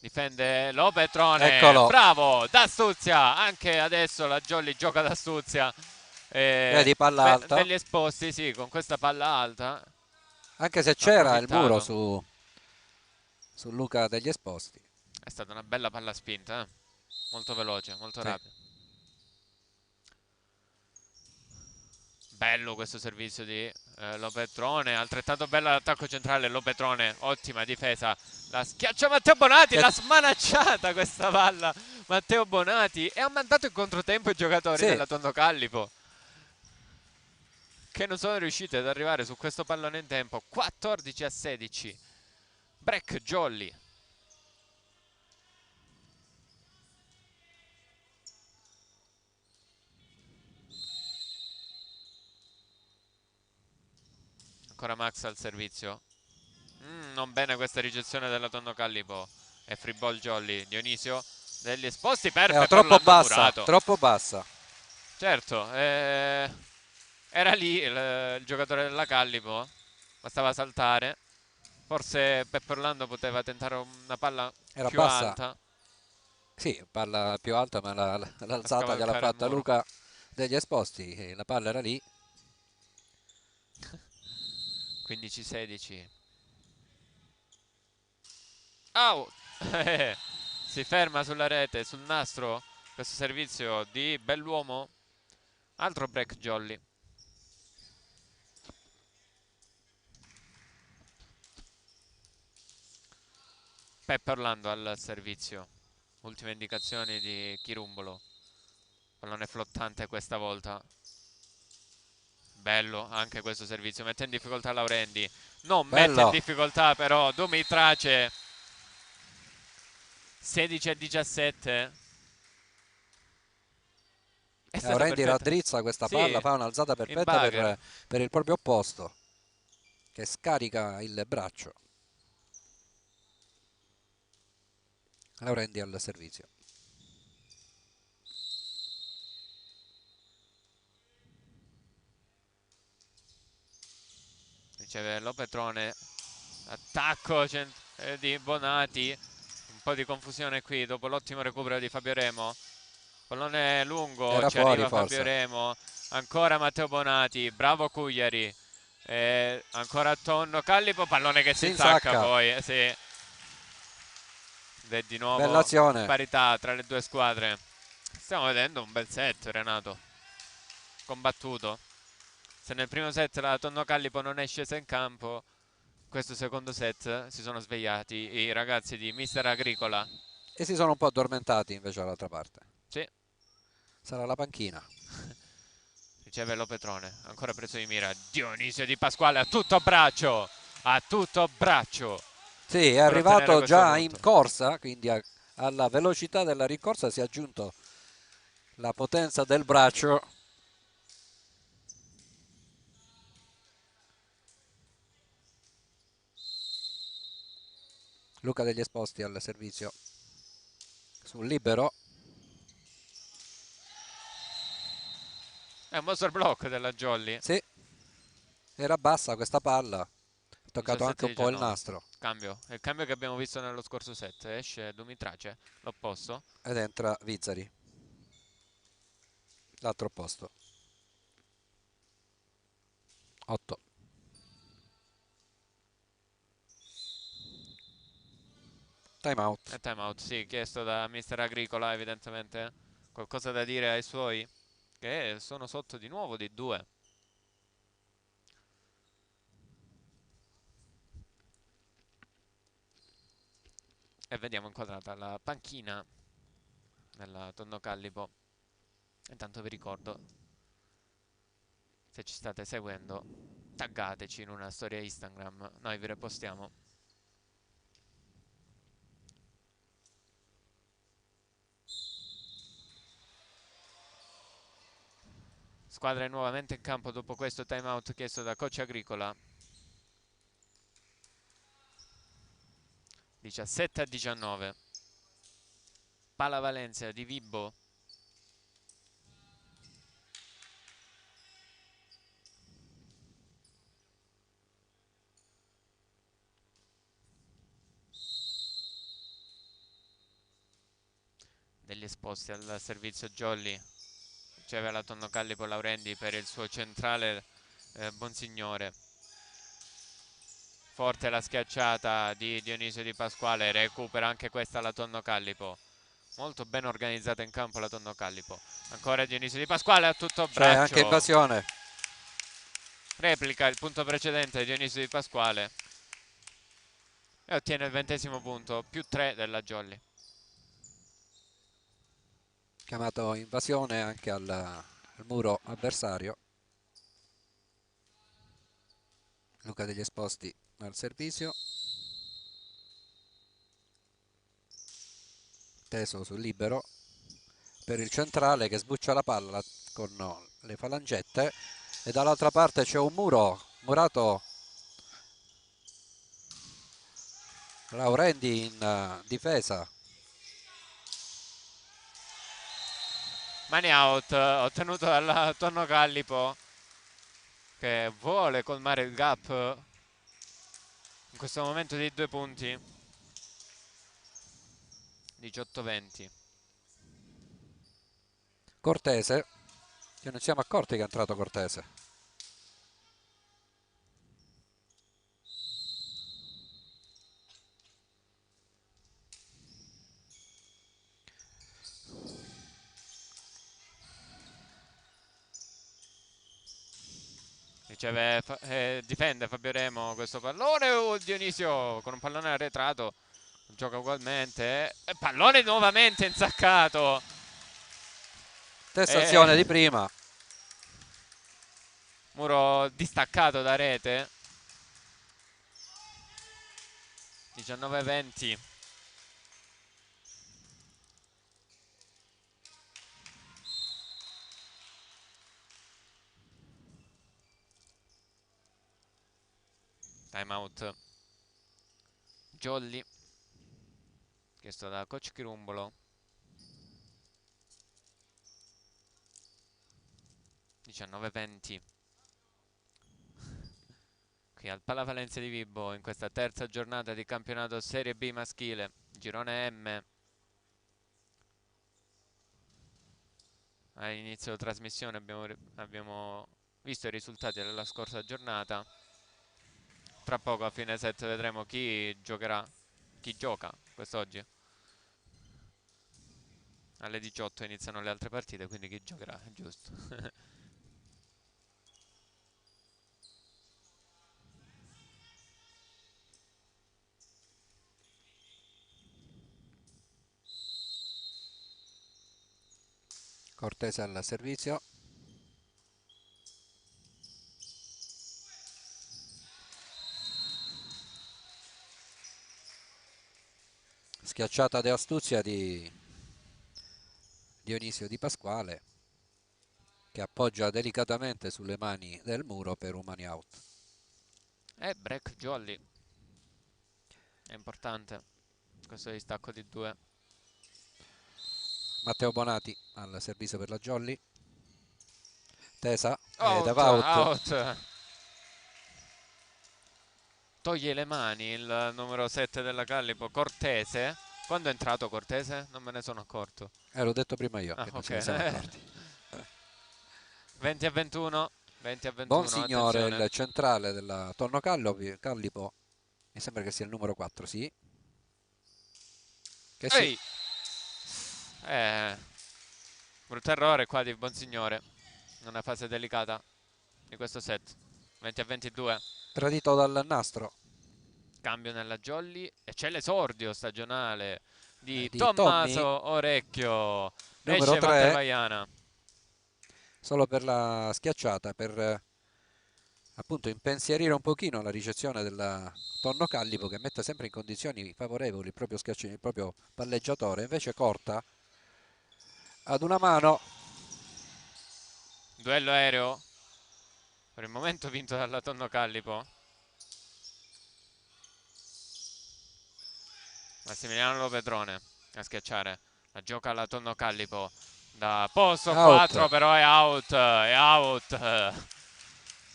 Difende Lopetrone, Eccolo, bravo, d'astuzia. Anche adesso la Jolly gioca d'astuzia. vedi palla alta. Degli esposti, sì, con questa palla alta. Anche se Ha c'era il muro approfittato. su Luca degli esposti. È stata una bella palla spinta, molto veloce, molto Sì. rapida. Bello questo servizio di Lopetrone, altrettanto bello l'attacco centrale Lopetrone, ottima difesa. La schiaccia Matteo Bonati, l'ha smanacciata questa palla Matteo Bonati e ha mandato in controtempo i giocatori Sì, della Tondo Callipo che non sono riusciti ad arrivare su questo pallone in tempo. 14-16. Break Jolly. Ancora Max al servizio. Non bene questa ricezione della Tonno Callipo. E free ball Jolly. Dionisio degli esposti per troppo Pepperland bassa, murato. troppo bassa. Certo, era lì il giocatore della Callipo. Bastava saltare. Forse Pepperland poteva tentare una palla Era più bassa. alta. Sì, palla più alta, ma l'alzata gliel'ha scavalcare il fatta muro. Luca degli esposti. E la palla era lì. 15-16. Au! Si ferma sulla rete, sul nastro. Questo servizio di Belluomo. Altro break Jolly. Pepperland al servizio. Ultime indicazioni di Chirumbolo. Pallone flottante questa volta. Bello anche questo servizio. Mette in difficoltà Laurendi. Non Bello. mette in difficoltà però Dumitrace. 16-17. Laurendi raddrizza questa palla, fa un'alzata perfetta per il proprio opposto, che scarica il braccio. Laurendi al servizio. Riceve Lopetrone. Attacco di Bonati. Un po' di confusione qui dopo l'ottimo recupero di Fabio Remo. Pallone lungo, Era ci fuori, arriva forse. Fabio Remo. Ancora Matteo Bonati. Bravo Cugliari. Ancora Tonno Callipo. Pallone che si insacca poi. Sì. Ed di nuovo bella azione. Parità tra le due squadre. Stiamo vedendo un bel set, Renato. Combattuto. Se nel primo set la Tonno Callipo non è scesa in campo, questo secondo set si sono svegliati i ragazzi di Mister Agricola. E si sono un po' addormentati invece dall'altra parte. Sì. Sarà la panchina. Riceve Lopetrone, ancora preso di mira. Dionisio Di Pasquale a tutto braccio. A tutto braccio. Sì, è arrivato già in corsa, quindi alla velocità della rincorsa si è aggiunto la potenza del braccio. Luca degli esposti al servizio sul libero. È un monster block della Jolly. Sì, era bassa questa palla. Ha toccato anche un po' il 17-19. nastro. Cambio. È il cambio che abbiamo visto nello scorso set. Esce Dumitrace, l'opposto. Ed entra Vizzari, l'altro posto. 8. Time out. Time out, sì, chiesto da Mister Agricola, evidentemente. Qualcosa da dire ai suoi? Che sono sotto di nuovo di 2. E vediamo inquadrata la panchina della Tonno Callipo. Intanto vi ricordo, se ci state seguendo, taggateci in una storia Instagram, noi vi repostiamo. Squadra è nuovamente in campo dopo questo time out chiesto da coach Agricola. 17-19. Palla Valencia di Vibbo. Degli esposti al servizio Jolly. Riceve la Tonno Callipo Laurendi per il suo centrale Bonsignore. Forte la schiacciata di Dionisio Di Pasquale, recupera anche questa la Tonno Callipo. Molto ben organizzata in campo la Tonno Callipo. Ancora Dionisio Di Pasquale a tutto braccio. C'è anche invasione. Replica il punto precedente Dionisio Di Pasquale. E ottiene il 20° punto, più 3 della Jolly. Chiamato invasione anche al muro avversario. Luca degli esposti al servizio. Teso sul libero per il centrale che sbuccia la palla con le falangette. E dall'altra parte c'è un muro murato Laurendi in difesa. Mani out ottenuto dal Tonno Callipo, che vuole colmare il gap in questo momento di 2 punti. 18-20. Cortese, che non siamo accorti che è entrato Cortese. Riceve, difende Fabio Remo questo pallone. Dionisio con un pallone arretrato gioca ugualmente. E pallone nuovamente insaccato. Stessa azione di prima. Muro distaccato da rete. 19-20. Time out. Jolly, chiesto da coach Chirumbolo. 19-20. Qui al Pala Valencia di Vibo in questa terza giornata di campionato Serie B maschile, girone M. All'inizio della trasmissione abbiamo visto i risultati della scorsa giornata. Tra poco a fine set vedremo chi giocherà, chi gioca quest'oggi. Alle 18 iniziano le altre partite, quindi chi giocherà, giusto. Cortese al servizio. Schiacciata di astuzia di Dionisio Di Pasquale, che appoggia delicatamente sulle mani del muro per un money out. Break Jolly. È importante questo distacco di 2. Matteo Bonati al servizio per la Jolly. Tesa ed Out, out. out. Toglie le mani il numero 7 della Callipo, Cortese. Quando è entrato Cortese? Non me ne sono accorto. L'ho detto prima io, Ah, che non ce ne siamo ok. accorti. 20-21. 20-21, Bonsignore, attenzione. il centrale della Tonno Callipo, mi sembra che sia il numero 4, sì. Che sì. Ehi! Brutto errore qua di Bonsignore. In una fase delicata di questo set. 20-22. Tradito dal nastro Cambio nella Jolly e c'è l'esordio stagionale di di Tommy, Tommaso Orecchio. numero Esce Walter 3, Vaiana. solo per la schiacciata, per appunto impensierire un pochino la ricezione del Tonno Callipo, che mette sempre in condizioni favorevoli il proprio palleggiatore, invece corta ad una mano. Duello aereo. Per il momento vinto dalla Tonno Callipo. Massimiliano Lopedrone a schiacciare. La gioca alla Tonno Callipo. Da posto Out. 4 però è out. È out.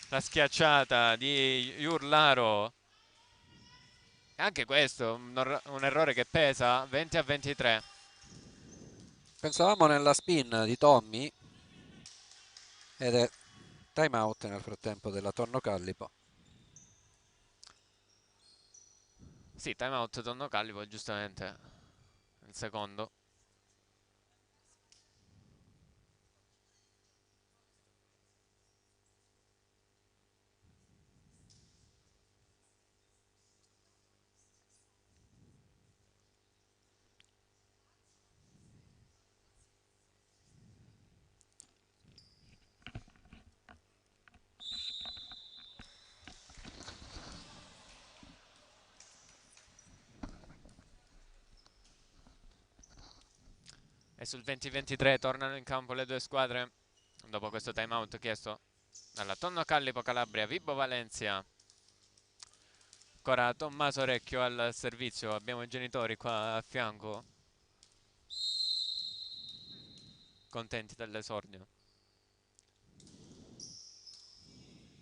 La schiacciata di Iurlaro. E anche questo un errore che pesa. 20-23. Pensavamo nella spin di Tommy ed è time out nel frattempo della Tonno Callipo. Sì, time out Tonno Callipo, giustamente. Il secondo. E sul 20-23 tornano in campo le due squadre dopo questo timeout chiesto dalla Tonno Callipo Calabria, Vibo Valencia. Ancora Tommaso Recchio al servizio, abbiamo i genitori qua a fianco, contenti dell'esordio.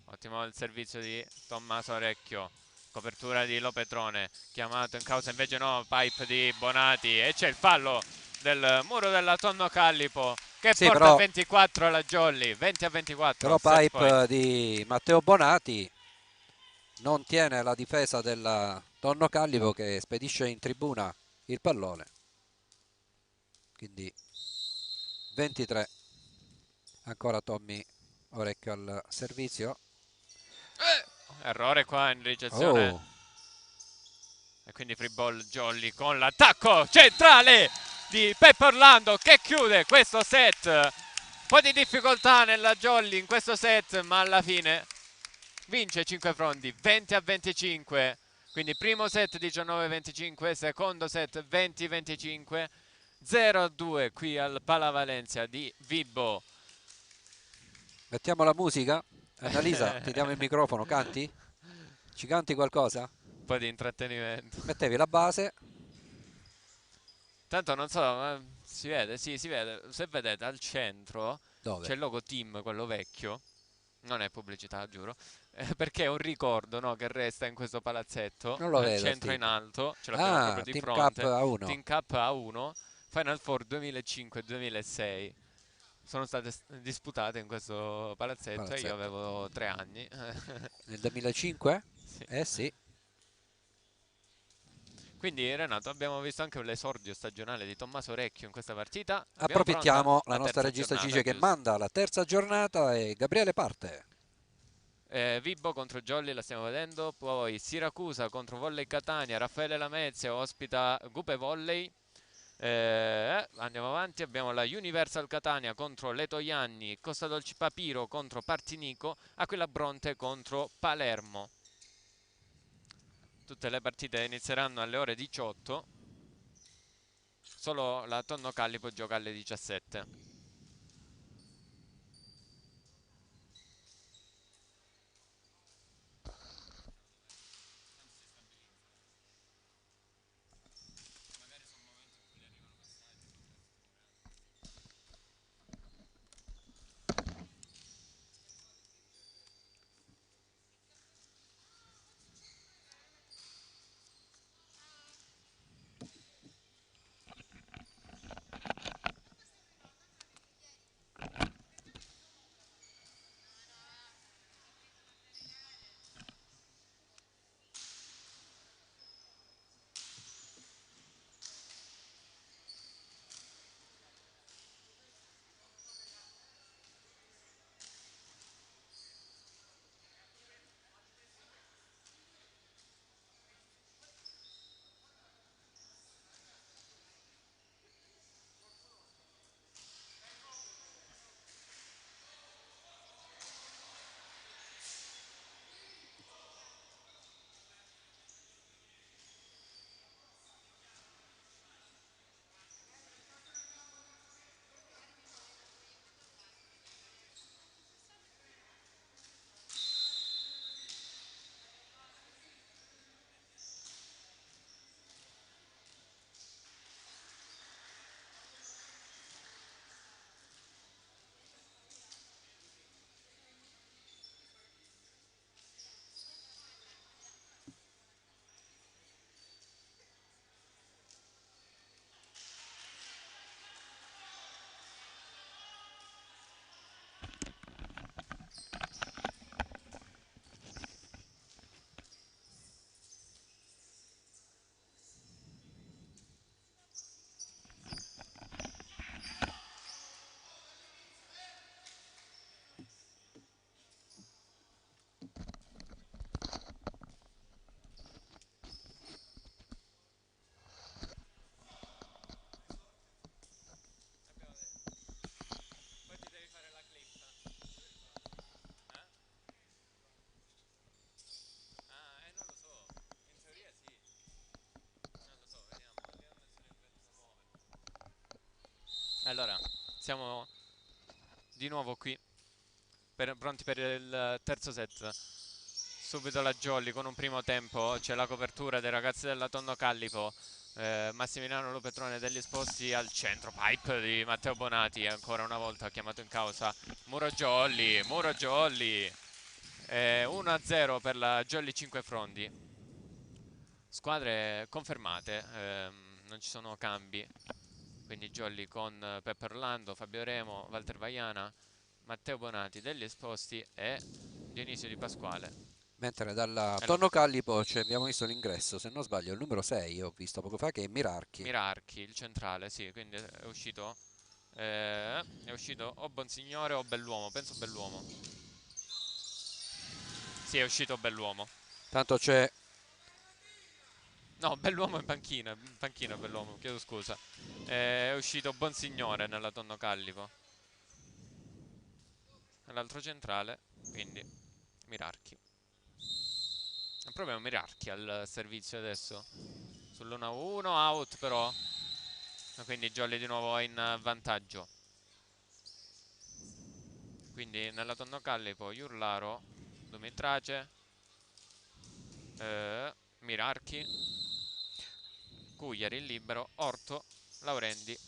Ottimo il servizio di Tommaso Recchio, copertura di Lopetrone, chiamato in causa invece no, pipe di Bonati e c'è il fallo del muro della Tonno Callipo che Sì, porta a però, 24 alla Jolly, 20 a 24, però set pipe point. di Matteo Bonati non tiene la difesa del Tonno Callipo che spedisce in tribuna il pallone. Quindi 23, ancora Tommy Orecchio al servizio. Errore qua in ricezione Oh, e quindi free ball Jolly con l'attacco centrale di Peppe Orlando che chiude questo set. Un po' di difficoltà nella Jolly in questo set, ma alla fine vince 5 fronti, 20 a 25. Quindi primo set 19-25, secondo set 20-25, 0-2 qui al Pala Valencia di Vibo. mettiamo la musica. Annalisa, ti diamo il microfono, canti? Ci canti qualcosa? Un po' di intrattenimento. Mettevi la base. Tanto non so, ma si vede, sì, si vede. Se vedete al centro Dove? c'è il logo Team, quello vecchio. Non è pubblicità, giuro. Perché è un ricordo, no, che resta in questo palazzetto. Non lo Al vedo il centro team. in alto, ce l'abbiamo proprio Ah, di Team Cup fronte. A1. Team Cup A1, Final Four 2005-2006. Sono state disputate in questo palazzetto e io Palazzetto. avevo 3 anni. Nel 2005? Sì. Eh sì. Quindi Renato abbiamo visto anche l'esordio stagionale di Tommaso Recchio in questa partita. Abbiamo pronta Approfittiamo, la la nostra terza regista ci giornata, dice che giusto? manda la terza giornata e Gabriele parte. Vibo contro Jolly la stiamo vedendo, poi Siracusa contro Volley Catania, Raffaele Lamezia ospita Gupe Volley. Andiamo avanti, abbiamo la Universal Catania contro Leto Ianni, Costa Dolci Papiro contro Partinico, Aquila Bronte contro Palermo. Tutte le partite inizieranno alle ore 18, solo la Tonno Callipo gioca alle 17. Poi ti devi fare la clip. Non lo so. In teoria sì. Non lo so, vediamo. Vediamo se l'evento muove. Allora, siamo di nuovo qui, pronti per il terzo set. subito la Jolly con un primo tempo, c'è la copertura dei ragazzi della Tonno Callipo. Massimiliano Lupetrone degli esposti al centro, pipe di Matteo Bonati, ancora una volta chiamato in causa Muro Jolly, 1-0 per la Jolly 5 Frondi. Squadre confermate, non ci sono cambi, quindi Jolly con Peppe Orlando, Fabio Remo, Walter Vaiana, Matteo Bonati degli esposti e Dionisio Di Pasquale. Mentre dalla E Tonno Callipo abbiamo visto l'ingresso, se non sbaglio, il numero 6, ho visto poco fa, che è Mirarchi. Mirarchi, il centrale, sì, quindi è uscito o Bonsignore o Belluomo, penso Belluomo. Sì, è uscito Belluomo. Tanto c'è... No, Belluomo in panchina Belluomo, chiedo scusa. È uscito Bonsignore nella Tonno Callipo. L'altro centrale, quindi Mirarchi. È proprio Mirarchi al servizio adesso. Sull'1-1, out però. Quindi Jolly di nuovo in vantaggio. Quindi nella Tonno Callipo, Iurlaro, Dumitrace, Mirarchi, Cugliari il libero, Orto, Laurendi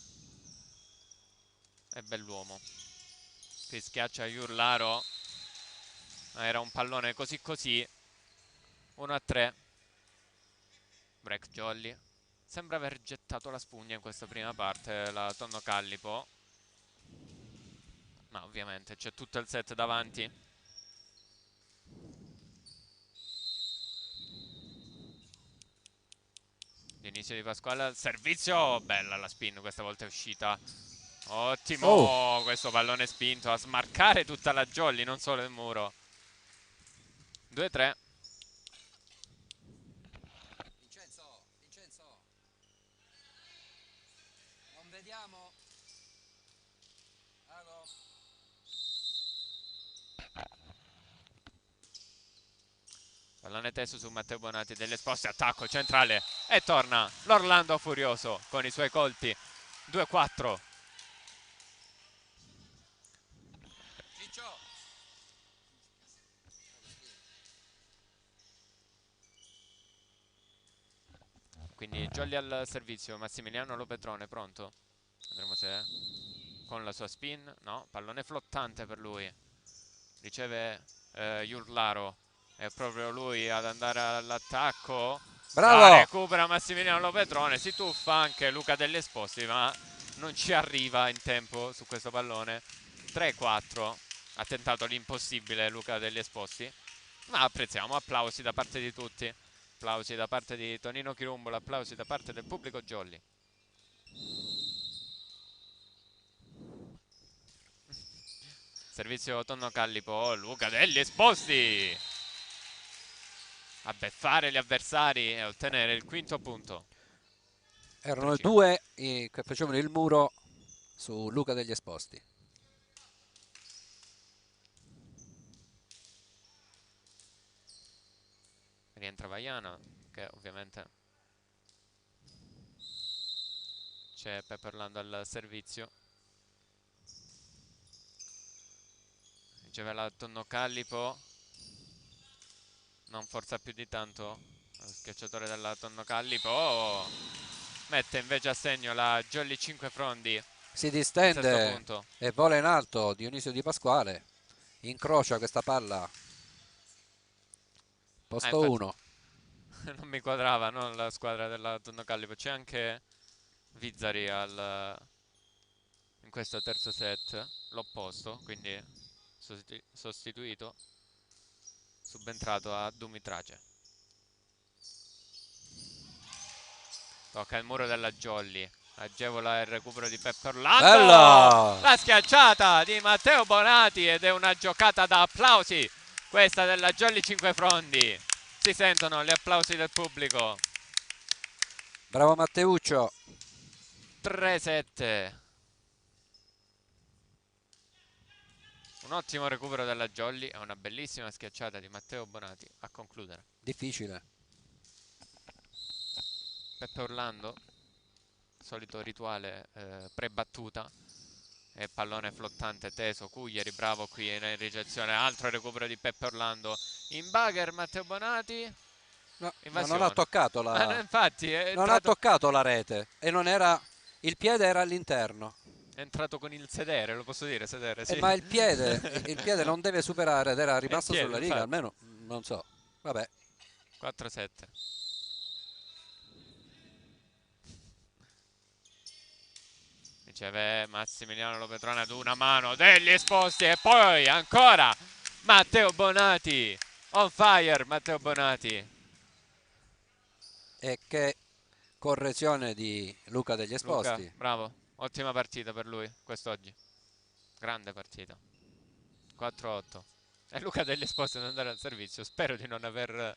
e Belluomo. Qui schiaccia Iurlaro. Era un pallone così così. 1-3. Break Jolly. Sembra aver gettato la spugna in questa prima parte la Tonno Callipo. Ma ovviamente c'è tutto il set davanti. Dionisio Di Pasquale al servizio. Bella la spin, questa volta è uscita. Oh! Ottimo questo pallone spinto a smarcare tutta la Jolly, non solo il muro. 2-3. Vincenzo, non vediamo. Pallone teso su Matteo Bonati degli esposti, attacco centrale e torna l'Orlando furioso con i suoi colpi. 2-4. Quindi Jolly al servizio, Massimiliano Lopetrone pronto. Vedremo se con la sua spin. No, pallone flottante per lui. Riceve Iurlaro. È proprio lui ad andare all'attacco. La Bravo! recupera Massimiliano Lopetrone. Si tuffa anche Luca degli Esposti, ma non ci arriva in tempo su questo pallone. 3-4. Ha tentato l'impossibile Luca degli Esposti. Ma apprezziamo, applausi da parte di tutti. Applausi da parte di Tonino Chirumbolo, applausi da parte del pubblico Jolly. Servizio Tonno Callipo, Luca degli Esposti a beffare gli avversari e ottenere il quinto punto. Erano 3-5. due che facevano il muro su Luca degli Esposti. Rientra Vaiana, che ovviamente c'è Peppe Orlando al servizio. Riceve la Tonno Callipo. Non forza più di tanto. Lo schiacciatore della Tonno Callipo. Mette invece a segno la Jolly 5 Frondi. Si Il sesto distende punto. e vola in alto Dionisio Di Pasquale. Incrocia questa palla. Posto Infatti 1. non mi quadrava, no, la squadra della Tonno Callipo. C'è anche Vizzari in questo terzo set, l'opposto, quindi sostituito, subentrato a Dumitrace. Tocca il muro della Jolly, agevola il recupero di Peppe Orlando. Bella! La schiacciata di Matteo Bonati ed è una giocata da applausi, questa della Jolly 5 Frondi. Si sentono gli applausi del pubblico. Bravo Matteuccio. 3-7. Un ottimo recupero della Jolly e una bellissima schiacciata di Matteo Bonati a concludere. Difficile. Peppe Orlando, solito rituale pre-battuta e pallone flottante teso. Cuglieri bravo qui in ricezione, altro recupero di Peppe Orlando In bugger Matteo Bonati. No, ma non ha Invasione. toccato Ma no, la, infatti non ha toccato la rete e non era, il piede era all'interno. è entrato con il sedere, lo posso dire, sedere, sì. Ma il piede non deve superare ed era È il rimasto piede, sulla riga, infatti. almeno non so. Vabbè, 4-7. Riceve Massimiliano Lopetrone ad una mano degli Esposti e poi ancora Matteo Bonati. On fire Matteo Bonati. e che correzione di Luca degli Luca, Esposti. bravo. Ottima partita per lui quest'oggi. Grande partita. 4-8. E Luca degli Esposti ad andare al servizio. Spero di non aver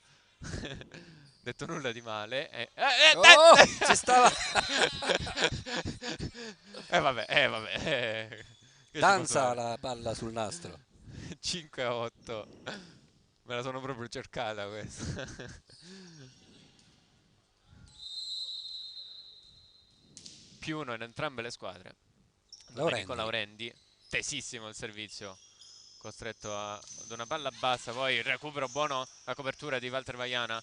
detto nulla di male. Oh, ci stava. Vabbè, vabbè. Che ci posso Danza fare? la palla sul nastro. 5-8. Me la sono proprio cercata questa. Più uno in entrambe le squadre. Domenico Laurendi. Laurendi, tesissimo il servizio, costretto ad una palla bassa, poi il recupero buono, la copertura di Walter Vaiana.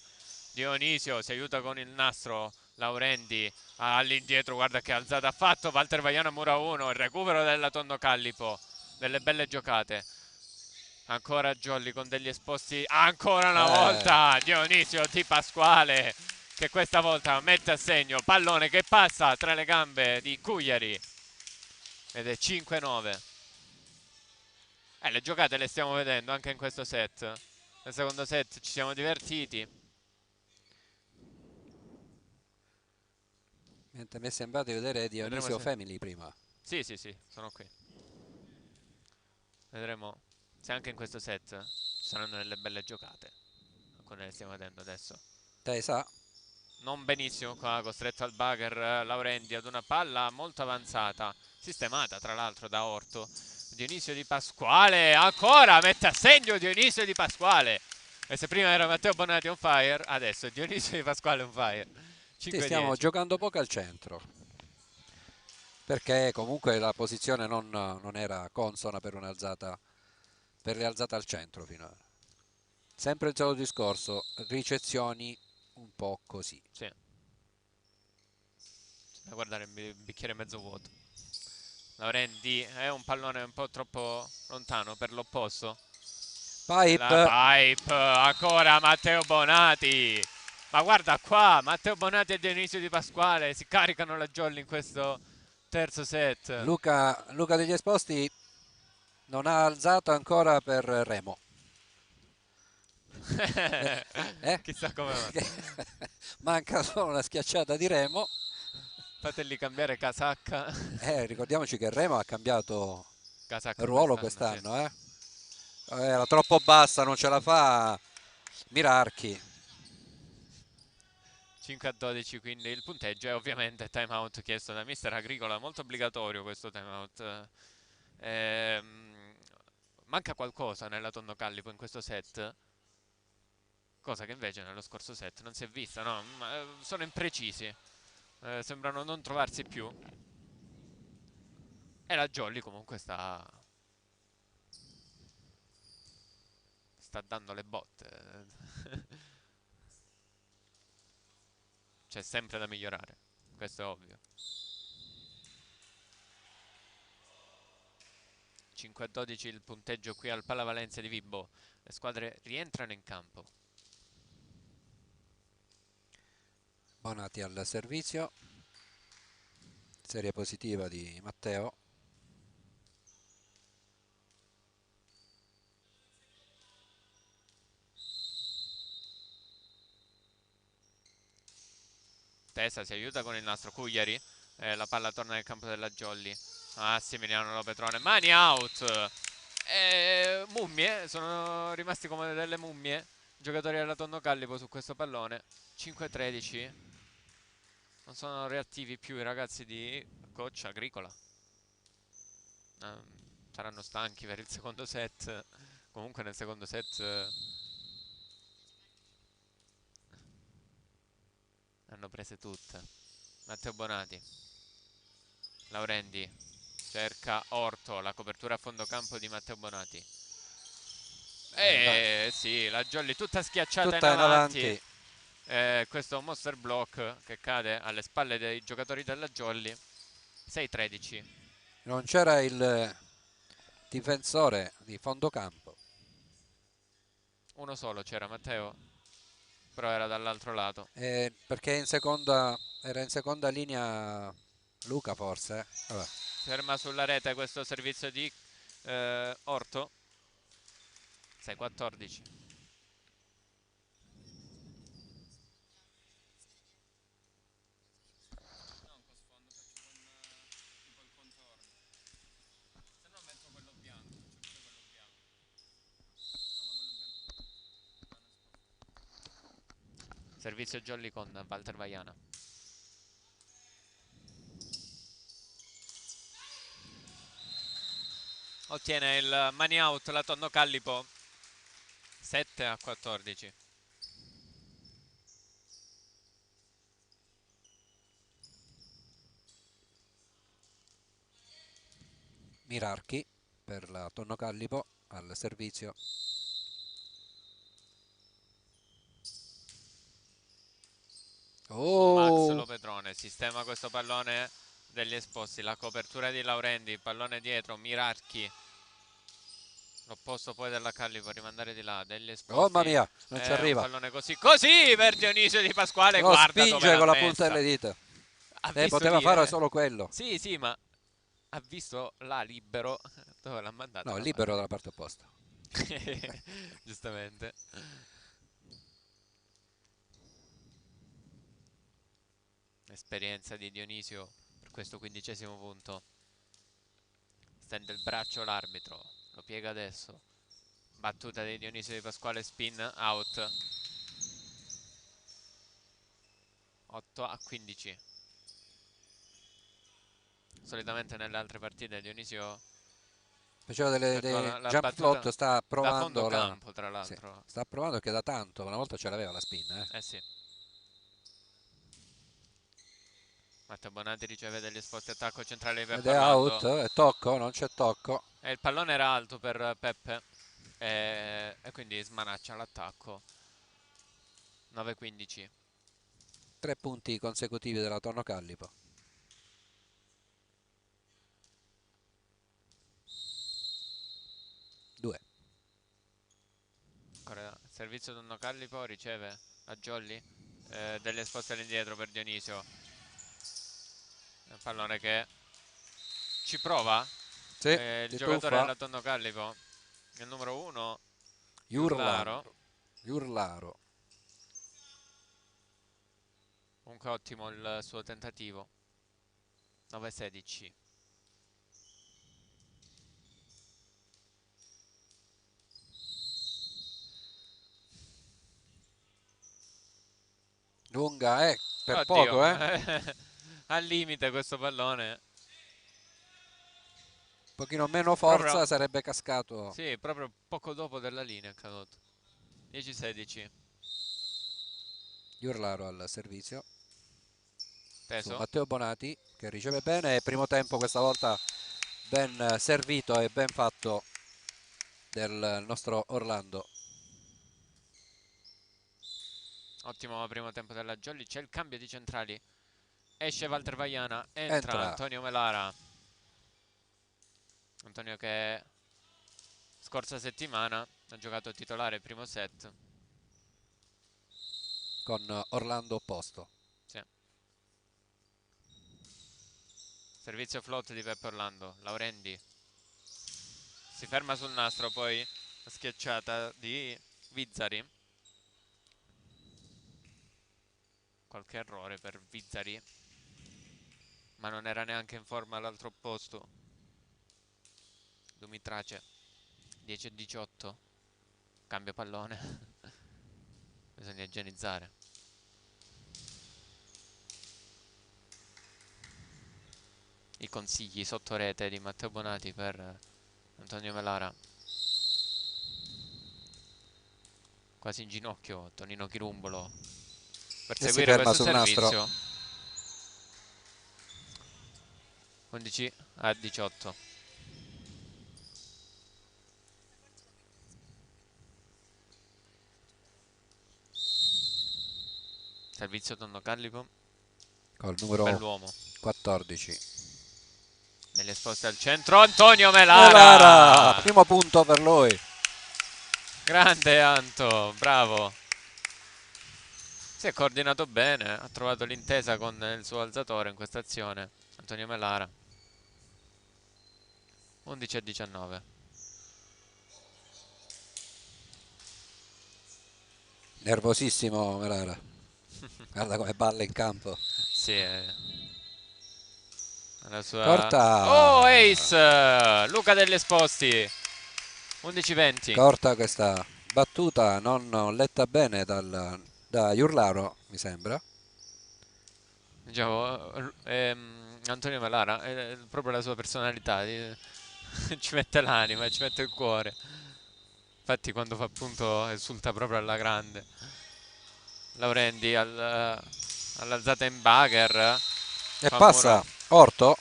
Dionisio si aiuta con il nastro, Laurendi all'indietro, guarda che alzata ha fatto, Walter Vaiana mura 1, il recupero della Tondo Callipo, delle belle giocate. Ancora Jolly con degli esposti, ancora una Eh, volta Dionisio Di Pasquale che questa volta mette a segno, pallone che passa tra le gambe di Cugliari ed è 5-9. Le giocate le stiamo vedendo anche in questo set. Nel secondo set ci siamo divertiti. Mentre mi è sembrato di vedere Vedremo Dionisio se... Family prima. Sì, sì, sì, sono qui. Vedremo se anche in questo set ci saranno delle belle giocate. Alcune le stiamo vedendo adesso. Te sa? Non benissimo qua, costretto al bugger Laurendi ad una palla molto avanzata, sistemata tra l'altro da Orto. Dionisio Di Pasquale, ancora mette a segno Dionisio Di Pasquale. E se prima era Matteo Bonatti on fire, adesso è Dionisio Di Pasquale on fire. Sì, stiamo 5-10. giocando poco al centro. Perché comunque la posizione non era consona per le alzate al centro finora. Sempre il solito discorso, ricezioni un po' così. Sì, da guardare il bicchiere mezzo vuoto. Laurendi è un pallone un po' troppo lontano per l'opposto. La Pipe, pipe, ancora Matteo Bonati. Ma guarda qua, Matteo Bonati e Dionisio Di Pasquale si caricano la jolly in questo terzo set. Luca degli Esposti non ha alzato ancora per Remo. Eh, eh? Chissà come va. Manca solo una schiacciata di Remo. Fateli cambiare casacca. Ricordiamoci che Remo ha cambiato Casacca ruolo quest'anno, sì. quest'anno. Era troppo bassa, non ce la fa Mirarchi. 5-12 quindi il punteggio e ovviamente time out chiesto da mister Agricola, molto obbligatorio questo time out. Manca qualcosa nella Tondo Callipo in questo set, cosa che invece nello scorso set non si è vista, no? Sono imprecisi, sembrano non trovarsi più. E la Jolly comunque sta dando le botte. C'è sempre da migliorare, questo è ovvio. 5-12 il punteggio qui al Palla Valencia di Vibo. Le squadre rientrano in campo. Bonati al servizio. Serie positiva di Matteo. Tesa si aiuta con il nastro Cugliari. La palla torna nel campo della Jolly. Massimiliano Lopetrone. Mani out. Mummie. Sono rimasti come delle mummie. Giocatori della Tonno Callipo su questo pallone. 5-13. Non sono reattivi più i ragazzi di coach Agricola. Saranno stanchi per il secondo set. Comunque nel secondo set hanno prese tutte. Matteo Bonati. Laurendi cerca Orto, la copertura a fondo campo di Matteo Bonati. Sì, la Jolly tutta schiacciata in tutta in avanti. avanti. Questo Monster Block che cade alle spalle dei giocatori della Jolly. 6-13. Non c'era il difensore di fondo campo. Uno solo c'era, Matteo, però era dall'altro lato. Perché era in seconda linea Luca forse. Vabbè. Ferma sulla rete questo servizio di Orto. 6-14. Servizio Jolly con Walter Vaiana. Ottiene il money out la Tonno Callipo. 7-14. Mirarchi per la Tonno Callipo al servizio. Max Oh, Lopetrone sistema questo pallone degli esposti. La copertura di Laurendi. Pallone dietro. Mirarchi. L'opposto poi della Calli può rimandare di là, degli oh mamma esposti. mia, non ci Un arriva. pallone così, così per Dionisio Di Pasquale, Lo guarda dove spinge l'ha con la punta messa. delle dita. Ha visto Poteva lì, fare solo quello. Sì, sì, ma ha visto là libero, dove l'ha mandata No, l'ha libero fatta dalla lì. parte opposta. Giustamente. Esperienza di Dionisio per questo 15° punto. Stende il braccio l'arbitro, lo piega adesso. Battuta di Dionisio Di Pasquale, spin, out. 8-15. Solitamente nelle altre partite Dionisio Faceva effettua dei la jump battuta float, sta da fondo provando la... campo, tra Sì, l'altro. sta provando che da tanto, una volta ce l'aveva la spin, eh. Eh sì. Matteo Bonatti riceve degli esposti attacco centrale di Ed Peppe è Orlando. out, è tocco, non c'è tocco. E il pallone era alto per Peppe. E quindi smanaccia l'attacco. 9-15. 3 punti consecutivi della Tonno Callipo. Due. Ancora servizio Donno Callipo riceve a Jolly. Degli esposti all'indietro per Dionisio. Un pallone che ci prova. Sì, Il di giocatore tuffa. della Tonno Callipo. Il numero 1. Iurlaro. Urlaro. Urlaro. Comunque ottimo il suo tentativo. 9-16. Lunga, per Oddio, poco, eh. al limite questo pallone. Un pochino meno Proprio, forza, sarebbe cascato. sì, proprio poco dopo della linea è caduto. 10-16. Urlaro al servizio. Su Teso. Matteo Bonati che riceve bene. Primo tempo questa volta ben servito e ben fatto del nostro Orlando. Ottimo primo tempo della Jolly. C'è il cambio di centrali. Esce Walter Vaiana. Entra Entra. Antonio Melara. Antonio che scorsa settimana ha giocato titolare il primo set. Con Orlando opposto. Sì. Servizio float di Peppe Orlando. Laurendi si ferma sul nastro, poi la schiacciata di Vizzari. Qualche errore per Vizzari, ma non era neanche in forma l'altro posto. Dumitrace 10-18. Cambio pallone. Bisogna igienizzare. I consigli sotto rete di Matteo Bonati per Antonio Melara. Quasi in ginocchio Tonino Chirumbolo per E si seguire ferma questo sul nastro. servizio. 11-18. Servizio Tonno Callipo. Col numero Bell'uomo. 14. Negli esposti al centro Antonio Melara! Melara. Primo punto per lui. Grande Anto, bravo. Si è coordinato bene, ha trovato l'intesa con il suo alzatore in questa azione. Antonio Melara. 11-19. Nervosissimo Melara. Guarda come balla in campo. Sì, la sua... Corta! Oh, ace! Luca degli Esposti. 11-20. Corta questa battuta, non letta bene da Iurlaro, mi sembra. Diciamo, Antonio Melara è proprio la sua personalità. Ci mette l'anima, ci mette il cuore. Infatti quando fa punto esulta proprio alla grande. Laurendi all'alzata in bugger. E Fa passa muro. Orto.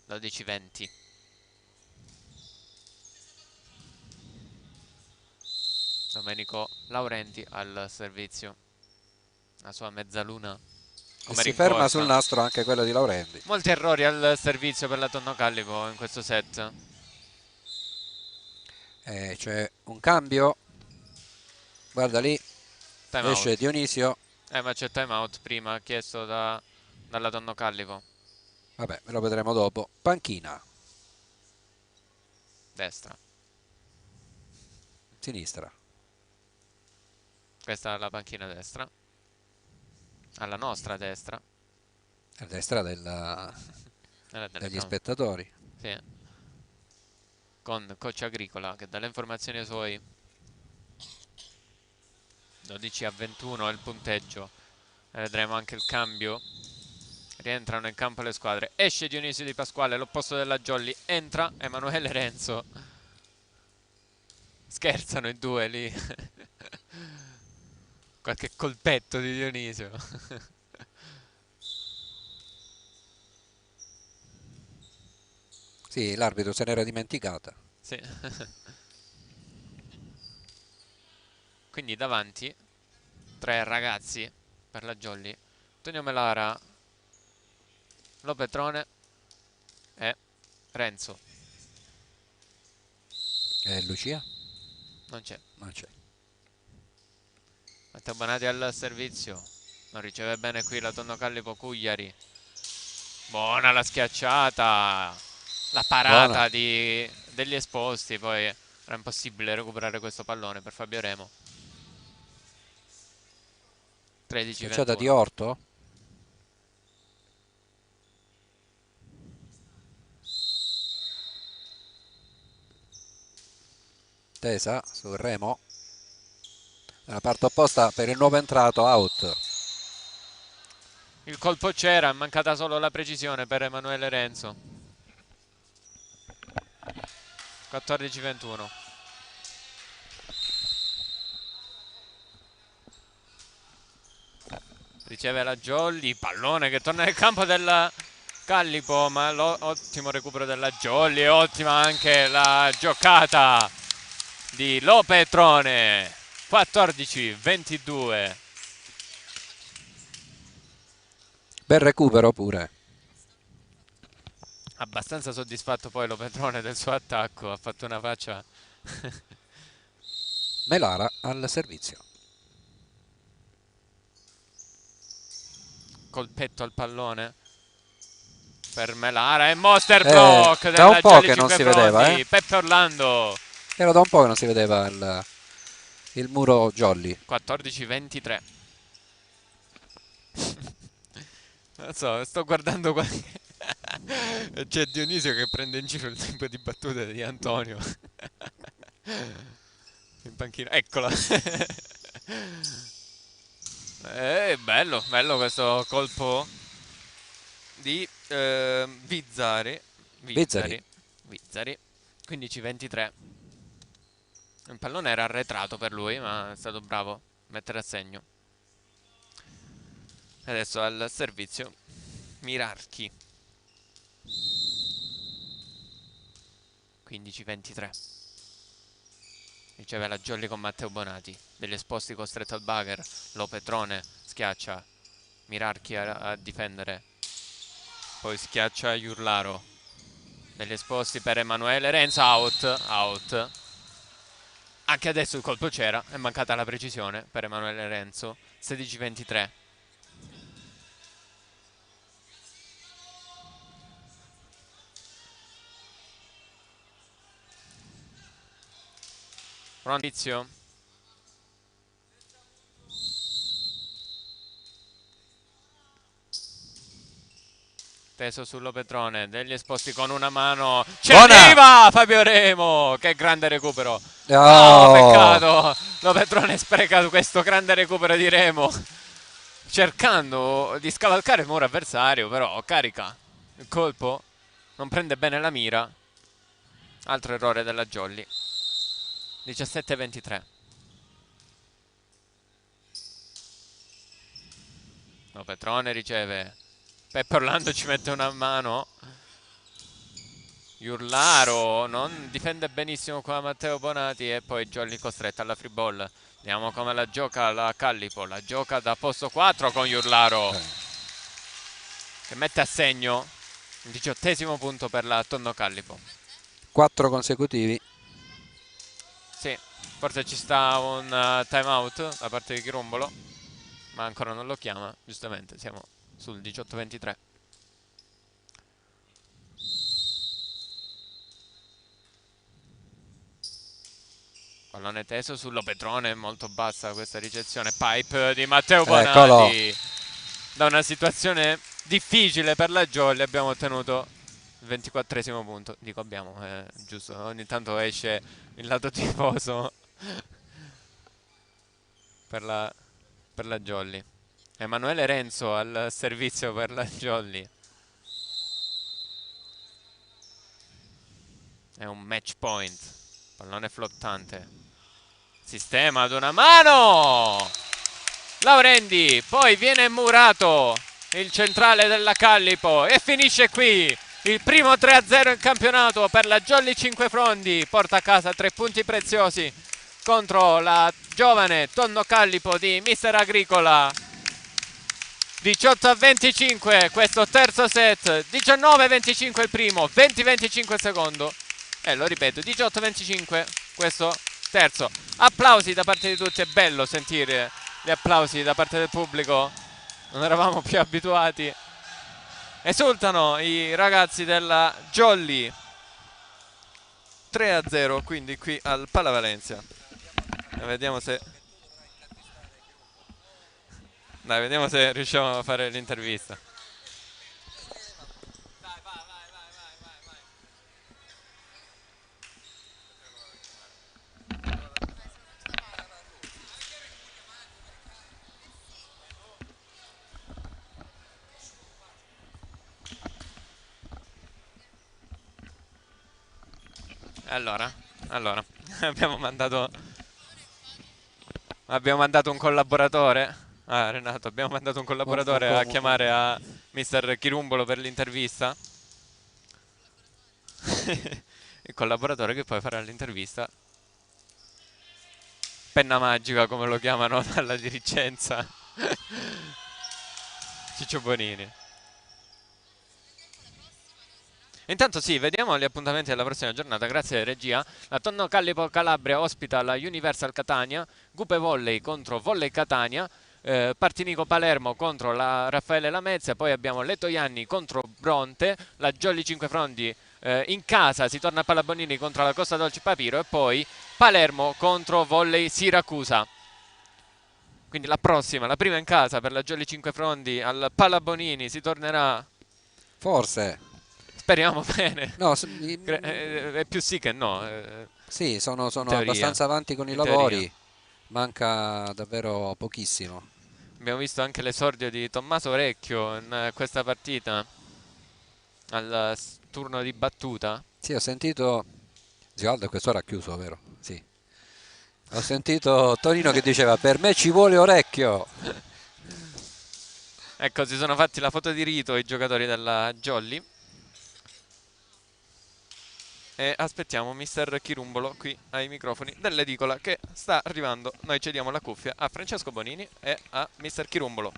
Lo 10-20. Domenico Laurenti al servizio. La sua mezzaluna E come si ferma sul rincorsa. nastro anche quello di Laurendi. Molti errori al servizio per la Tonno Callipo in questo set. C'è un cambio. Guarda lì, Time esce out. Dionisio. Ma c'è time out prima chiesto dalla Tonno Callipo. Vabbè, lo vedremo dopo. Panchina, Destra. sinistra. Questa è la panchina destra. Alla nostra destra. A destra Nella degli telecamera. spettatori. Sì. Con Coach Agricola che dalle informazioni suoi 12-21 è il punteggio. E vedremo anche il cambio. Rientrano in campo le squadre. Esce Dionisio Di Pasquale, l'opposto della Jolly. Entra Emanuele Renzo. Scherzano i due lì. Qualche colpetto di Dionisio. Sì, l'arbitro se n'era dimenticata. Sì. Quindi davanti 3 ragazzi per la Jolly. Antonio Melara, Lopetrone e Renzo. E Lucia? Non c'è. Non c'è. Matteo Bonati al servizio. Non riceve bene qui la Tonno Callipo Cugliari. Buona la schiacciata. La Buona. parata degli Esposti. Poi era impossibile recuperare questo pallone per Fabio Remo. Schiacciata di 13-21. Orto. Tesa sul Remo. Nella parte opposta per il nuovo entrato, out. Il colpo c'era, è mancata solo la precisione per Emanuele Renzo. 14-21. Riceve la Jolly, pallone che torna nel campo del Callipo, ma ottimo recupero della Jolly, ottima anche la giocata di Lopetrone. 14-22. Bel recupero pure. Abbastanza soddisfatto poi Lopetrone del suo attacco, ha fatto una faccia. Melara al servizio. Colpetto al pallone per Melara e Monster Block Da un della po' Jolly che non si vedeva, Cipebroni. Peppe Orlando. Era da un po' che non si vedeva il muro Jolly. 14-23. Non so, sto guardando qualche... C'è Dionisio che prende in giro il tempo di battute di Antonio. In panchina, eccola. Bello, bello questo colpo di Vizzari. Vizzari. Vizzari. 15-23. Il pallone era arretrato per lui, ma è stato bravo a mettere a segno. Adesso al servizio Mirarchi. 15-23. Riceve la Jolly con Matteo Bonati. Degli esposti costretto al bugger. Lo Petrone schiaccia Mirarchi a difendere. Poi schiaccia Iurlaro. Degli esposti per Emanuele Renzo. Out. Anche adesso il colpo c'era. È mancata la precisione per Emanuele Renzo. 16-23. Pronto? Inizio. Teso sullo Petrone, degli esposti con una mano. Ci arriva Fabio Remo! Che grande recupero! Oh, peccato! Lo Petrone spreca questo grande recupero di Remo, cercando di scavalcare il muro avversario, però carica il colpo, non prende bene la mira. Altro errore della Jolly. 17-23. Lo Petrone riceve. Peppe Orlando ci mette una mano. Iurlaro non difende benissimo qua Matteo Bonati e poi Jolly costretta alla free ball. Vediamo come la gioca la Callipo. La gioca da posto 4 con Iurlaro, che mette a segno il 18° punto per la Tonno Callipo. 4 consecutivi. Sì, forse ci sta un time out da parte di Chirumbolo, ma ancora non lo chiama. Giustamente siamo sul 18-23. Pallone teso sullo Petrone, molto bassa questa ricezione. Pipe di Matteo Bonati. Eccolo. Da una situazione difficile per la Jolly abbiamo ottenuto il 24° punto. Dico abbiamo, giusto, ogni tanto esce il lato tifoso per la Jolly. Emanuele Renzo al servizio per la Jolly. È un match point. Pallone flottante. Sistema ad una mano. Laurendi, poi viene murato il centrale della Callipo e finisce qui il primo 3-0 in campionato per la Jolly Cinquefrondi. Porta a casa 3 punti preziosi contro la giovane Tonno Callipo di Mister Agricola. 18-25 questo terzo set, 19-25 il primo, 20-25 il secondo e lo ripeto, 18-25 questo terzo. Applausi da parte di tutti, è bello sentire gli applausi da parte del pubblico, non eravamo più abituati. Esultano i ragazzi della Jolly. 3-0 quindi qui al Palavalencia. Vediamo se riusciamo a fare l'intervista. Allora abbiamo mandato un collaboratore. Renato, abbiamo mandato un collaboratore a chiamare a Mister Chirumbolo per l'intervista. Il collaboratore che poi farà l'intervista. Penna magica, come lo chiamano dalla dirigenza. Ciccio Bonini. Intanto sì, vediamo gli appuntamenti della prossima giornata. Grazie regia. La Tonno Callipo Calabria ospita la Universal Catania, Gupe Volley contro Volley Catania, Partinico Palermo contro la Raffaele Lamezia, poi abbiamo Leto Ianni contro Bronte, la Jolly Cinquefrondi in casa si torna a Palabonini contro la Costa Dolce Papiro e poi Palermo contro Volley Siracusa. Quindi la prima in casa per la Jolly Cinquefrondi al Palabonini, si tornerà Forse. Speriamo bene. No, è più sì che no. Sì, sono abbastanza avanti con i lavori. Manca davvero pochissimo. Abbiamo visto anche l'esordio di Tommaso Orecchio in questa partita al turno di battuta. Sì, ho sentito Gialdo a quest'ora ha chiuso, vero? Sì. Ho sentito Tonino che diceva per me ci vuole Orecchio. Ecco, si sono fatti la foto di rito i giocatori della Jolly. e aspettiamo mister Chirumbolo qui ai microfoni dell'edicola che sta arrivando. Noi cediamo la cuffia a Francesco Bonini e a mister Chirumbolo.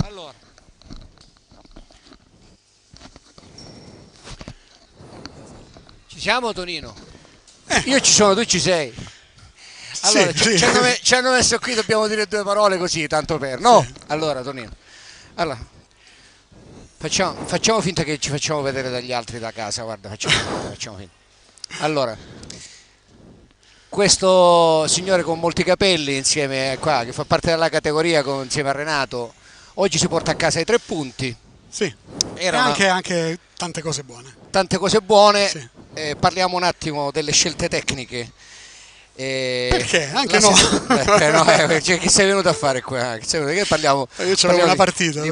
Allora, ci siamo, Tonino? Io ci sono, tu ci sei. Allora, Sì, sì. ci hanno messo qui, dobbiamo dire due parole così, tanto per. No? Sì. Allora, Tonino. Allora, facciamo finta che ci facciamo vedere dagli altri da casa, guarda, facciamo finta. Allora, questo signore con molti capelli insieme qua, che fa parte della categoria insieme a Renato, oggi si porta a casa i 3 punti. Sì. E Era anche tante cose buone. tante cose buone. Sì. Parliamo un attimo delle scelte tecniche. Perché? Anche la no. cioè, chi sei venuto a fare qua? Che parliamo? Io c'avevo una partita.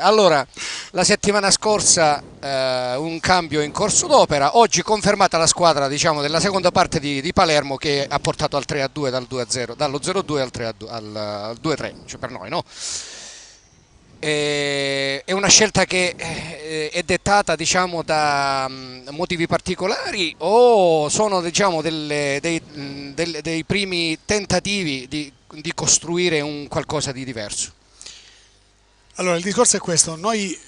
Allora, la settimana scorsa un cambio in corso d'opera, oggi confermata la squadra, diciamo, della seconda parte di Palermo, che ha portato al 3-2 dal 2-0, dallo 0-2 al 3-2, al 2-3, cioè per noi, no? È una scelta che è dettata, diciamo, da motivi particolari, o sono, diciamo, dei primi tentativi di costruire un qualcosa di diverso? Allora, il discorso è questo. Noi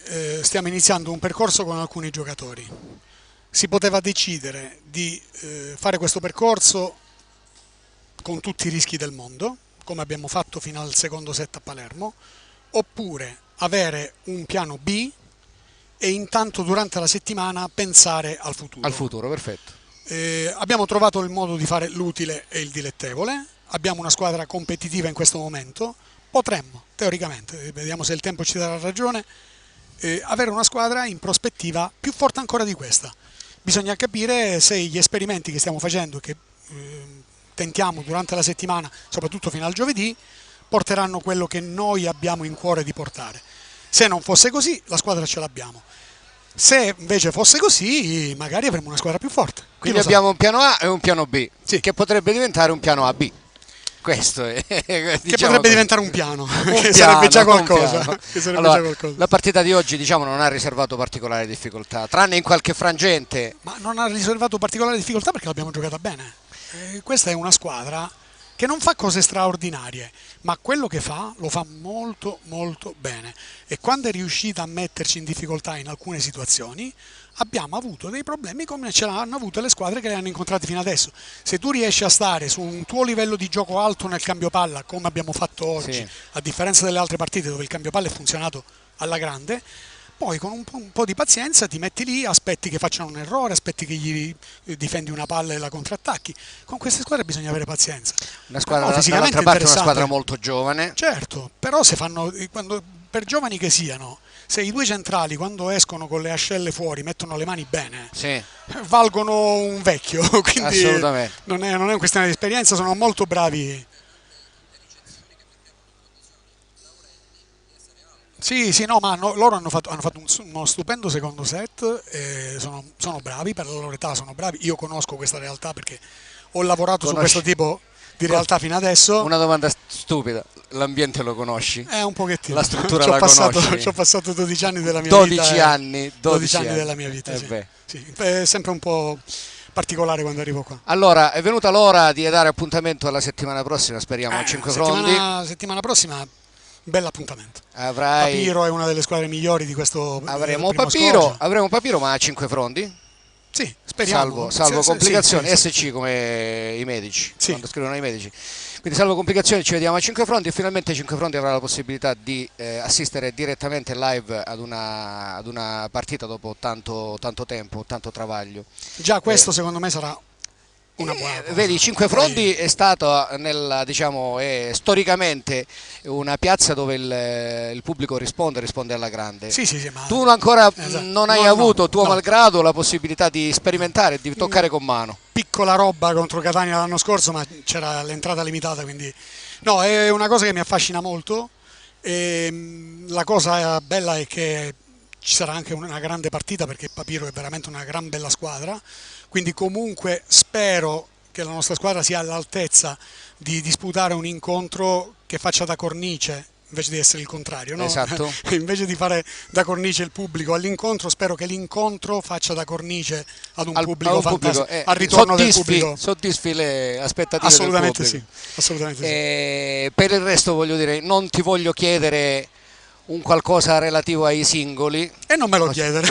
stiamo iniziando un percorso con alcuni giocatori. Si poteva decidere di fare questo percorso con tutti i rischi del mondo, come abbiamo fatto fino al secondo set a Palermo, oppure avere un piano B e intanto durante la settimana pensare al futuro. Al futuro, perfetto. Abbiamo trovato il modo di fare l'utile e il dilettevole, abbiamo una squadra competitiva in questo momento, potremmo, teoricamente, vediamo se il tempo ci darà ragione, avere una squadra in prospettiva più forte ancora di questa. Bisogna capire se gli esperimenti che stiamo facendo, che tentiamo durante la settimana, soprattutto fino al giovedì, porteranno quello che noi abbiamo in cuore di portare. Se non fosse così, la squadra ce l'abbiamo. Se invece fosse così, magari avremo una squadra più forte. Quindi abbiamo un piano A e un piano B, sì, che potrebbe diventare un piano AB. Questo è, che diciamo, potrebbe diventare un piano, che piano, sarebbe già un qualcosa. piano. Che sarebbe Allora, già qualcosa. la partita di oggi, diciamo, non ha riservato particolari difficoltà, tranne in qualche frangente. Ma non ha riservato particolari difficoltà perché l'abbiamo giocata bene. Questa è una squadra che non fa cose straordinarie, ma quello che fa lo fa molto molto bene, e quando è riuscita a metterci in difficoltà in alcune situazioni abbiamo avuto dei problemi come ce l'hanno avute le squadre che le hanno incontrate fino adesso. Se tu riesci a stare su un tuo livello di gioco alto nel cambio palla, come abbiamo fatto oggi, Sì, a differenza delle altre partite dove il cambio palla è funzionato alla grande, poi con un po' di pazienza ti metti lì, aspetti che facciano un errore, aspetti che gli difendi una palla e la contrattacchi. Con queste squadre bisogna avere pazienza. una squadra, Però fisicamente dall'altra parte una interessante. squadra molto giovane. Certo, però se fanno, per giovani che siano, se i due centrali quando escono con le ascelle fuori mettono le mani bene, Sì, valgono un vecchio, quindi assolutamente. non è una questione di esperienza, sono molto bravi. Sì, sì, no, ma loro hanno fatto uno stupendo secondo set, sono bravi, per la loro età sono bravi. Io conosco questa realtà perché ho lavorato su questo tipo di realtà fino adesso. Una domanda stupida, l'ambiente lo conosci? Un pochettino. La struttura Ci ho la conosci? Ci ho passato 12 anni della mia 12 vita. anni, 12 anni della mia vita, sì. Sì. È sempre un po' particolare quando arrivo qua. Allora, è venuta l'ora di dare appuntamento alla settimana prossima, speriamo a 5 frondi. Settimana prossima, bel appuntamento. Avrai... Papiro è una delle squadre migliori di questo Avremo primo Papiro, scorcio. avremo Papiro, ma a 5 frondi? Sì, speriamo. Salvo Sì, complicazioni, sì, sì. SC come i medici, Sì. quando scrivono i medici. Quindi salvo complicazioni ci vediamo a 5 fronti, e finalmente 5 fronti avrà la possibilità di assistere direttamente live ad una partita dopo tanto tempo, tanto travaglio. Già questo secondo me sarà una buona cosa. Vedi, 5 Poi- frondi è stato diciamo, storicamente una piazza dove il pubblico risponde alla grande. Sì, ma Tu ancora esatto. non hai No, avuto, tuo no. malgrado, la possibilità di sperimentare, di toccare con mano. Piccola roba contro Catania l'anno scorso, ma c'era l'entrata limitata, quindi no, è una cosa che mi affascina molto. La cosa bella è che ci sarà anche una grande partita perché Papiro è veramente una gran bella squadra, quindi comunque spero che la nostra squadra sia all'altezza di disputare un incontro che faccia da cornice invece di essere il contrario, no? Esatto. Invece di fare da cornice il pubblico all'incontro, spero che l'incontro faccia da cornice ad un pubblico fantastico, al ritorno del pubblico. Soddisfi le aspettative Assolutamente del pubblico. sì, assolutamente sì. Per il resto voglio dire, non ti voglio chiedere un qualcosa relativo ai singoli. E non me lo chiedere.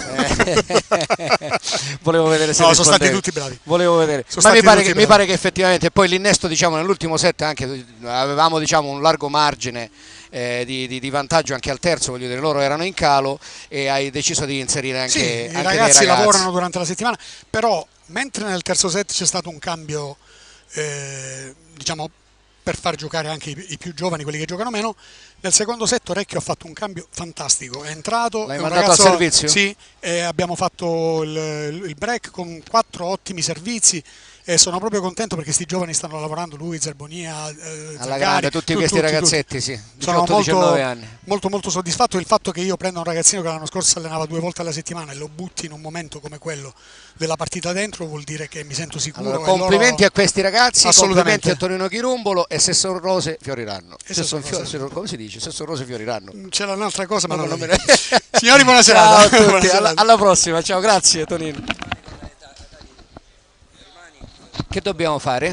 Volevo vedere se no, sono stati rispondevi. tutti bravi. Volevo vedere. Sono Ma stati mi pare che effettivamente poi l'innesto, diciamo, nell'ultimo set anche avevamo, diciamo, un largo margine di vantaggio anche al terzo, voglio dire, loro erano in calo e hai deciso di inserire anche, sì, anche i dei ragazzi lavorano durante la settimana, però mentre nel terzo set c'è stato un cambio, diciamo, per far giocare anche i più giovani, quelli che giocano meno, nel secondo set Orecchio ha fatto un cambio fantastico, è entrato, l'hai è un mandato ragazzo, al servizio? Sì, abbiamo fatto il break con 4 ottimi servizi e sono proprio contento perché questi giovani stanno lavorando, lui, Zerbonia, alla Zangari, grande, tutti questi ragazzetti, sì, sono 18-19 anni. molto soddisfatto del fatto che io prenda un ragazzino che l'anno scorso si allenava 2 volte alla settimana e lo butti in un momento come quello della partita dentro, vuol dire che mi sento sicuro. Allora, complimenti a questi ragazzi, complimenti Assolutamente. a Tonino Chirumbolo, e se sono rose fioriranno. Come si dice? Se sono rose fioriranno. C'era un'altra cosa, ma No, non me lo dico. Signori, buona serata. Ciao a tutti, Buona serata. alla prossima, ciao, grazie Tonino. Che dobbiamo fare?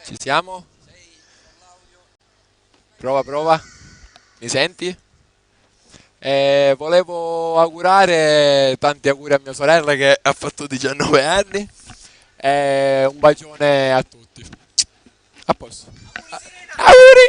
Ci siamo? Prova, prova. Mi senti? Volevo augurare tanti auguri a mia sorella che ha fatto 19 anni. Un bacione a tutti. A posto. Auguri!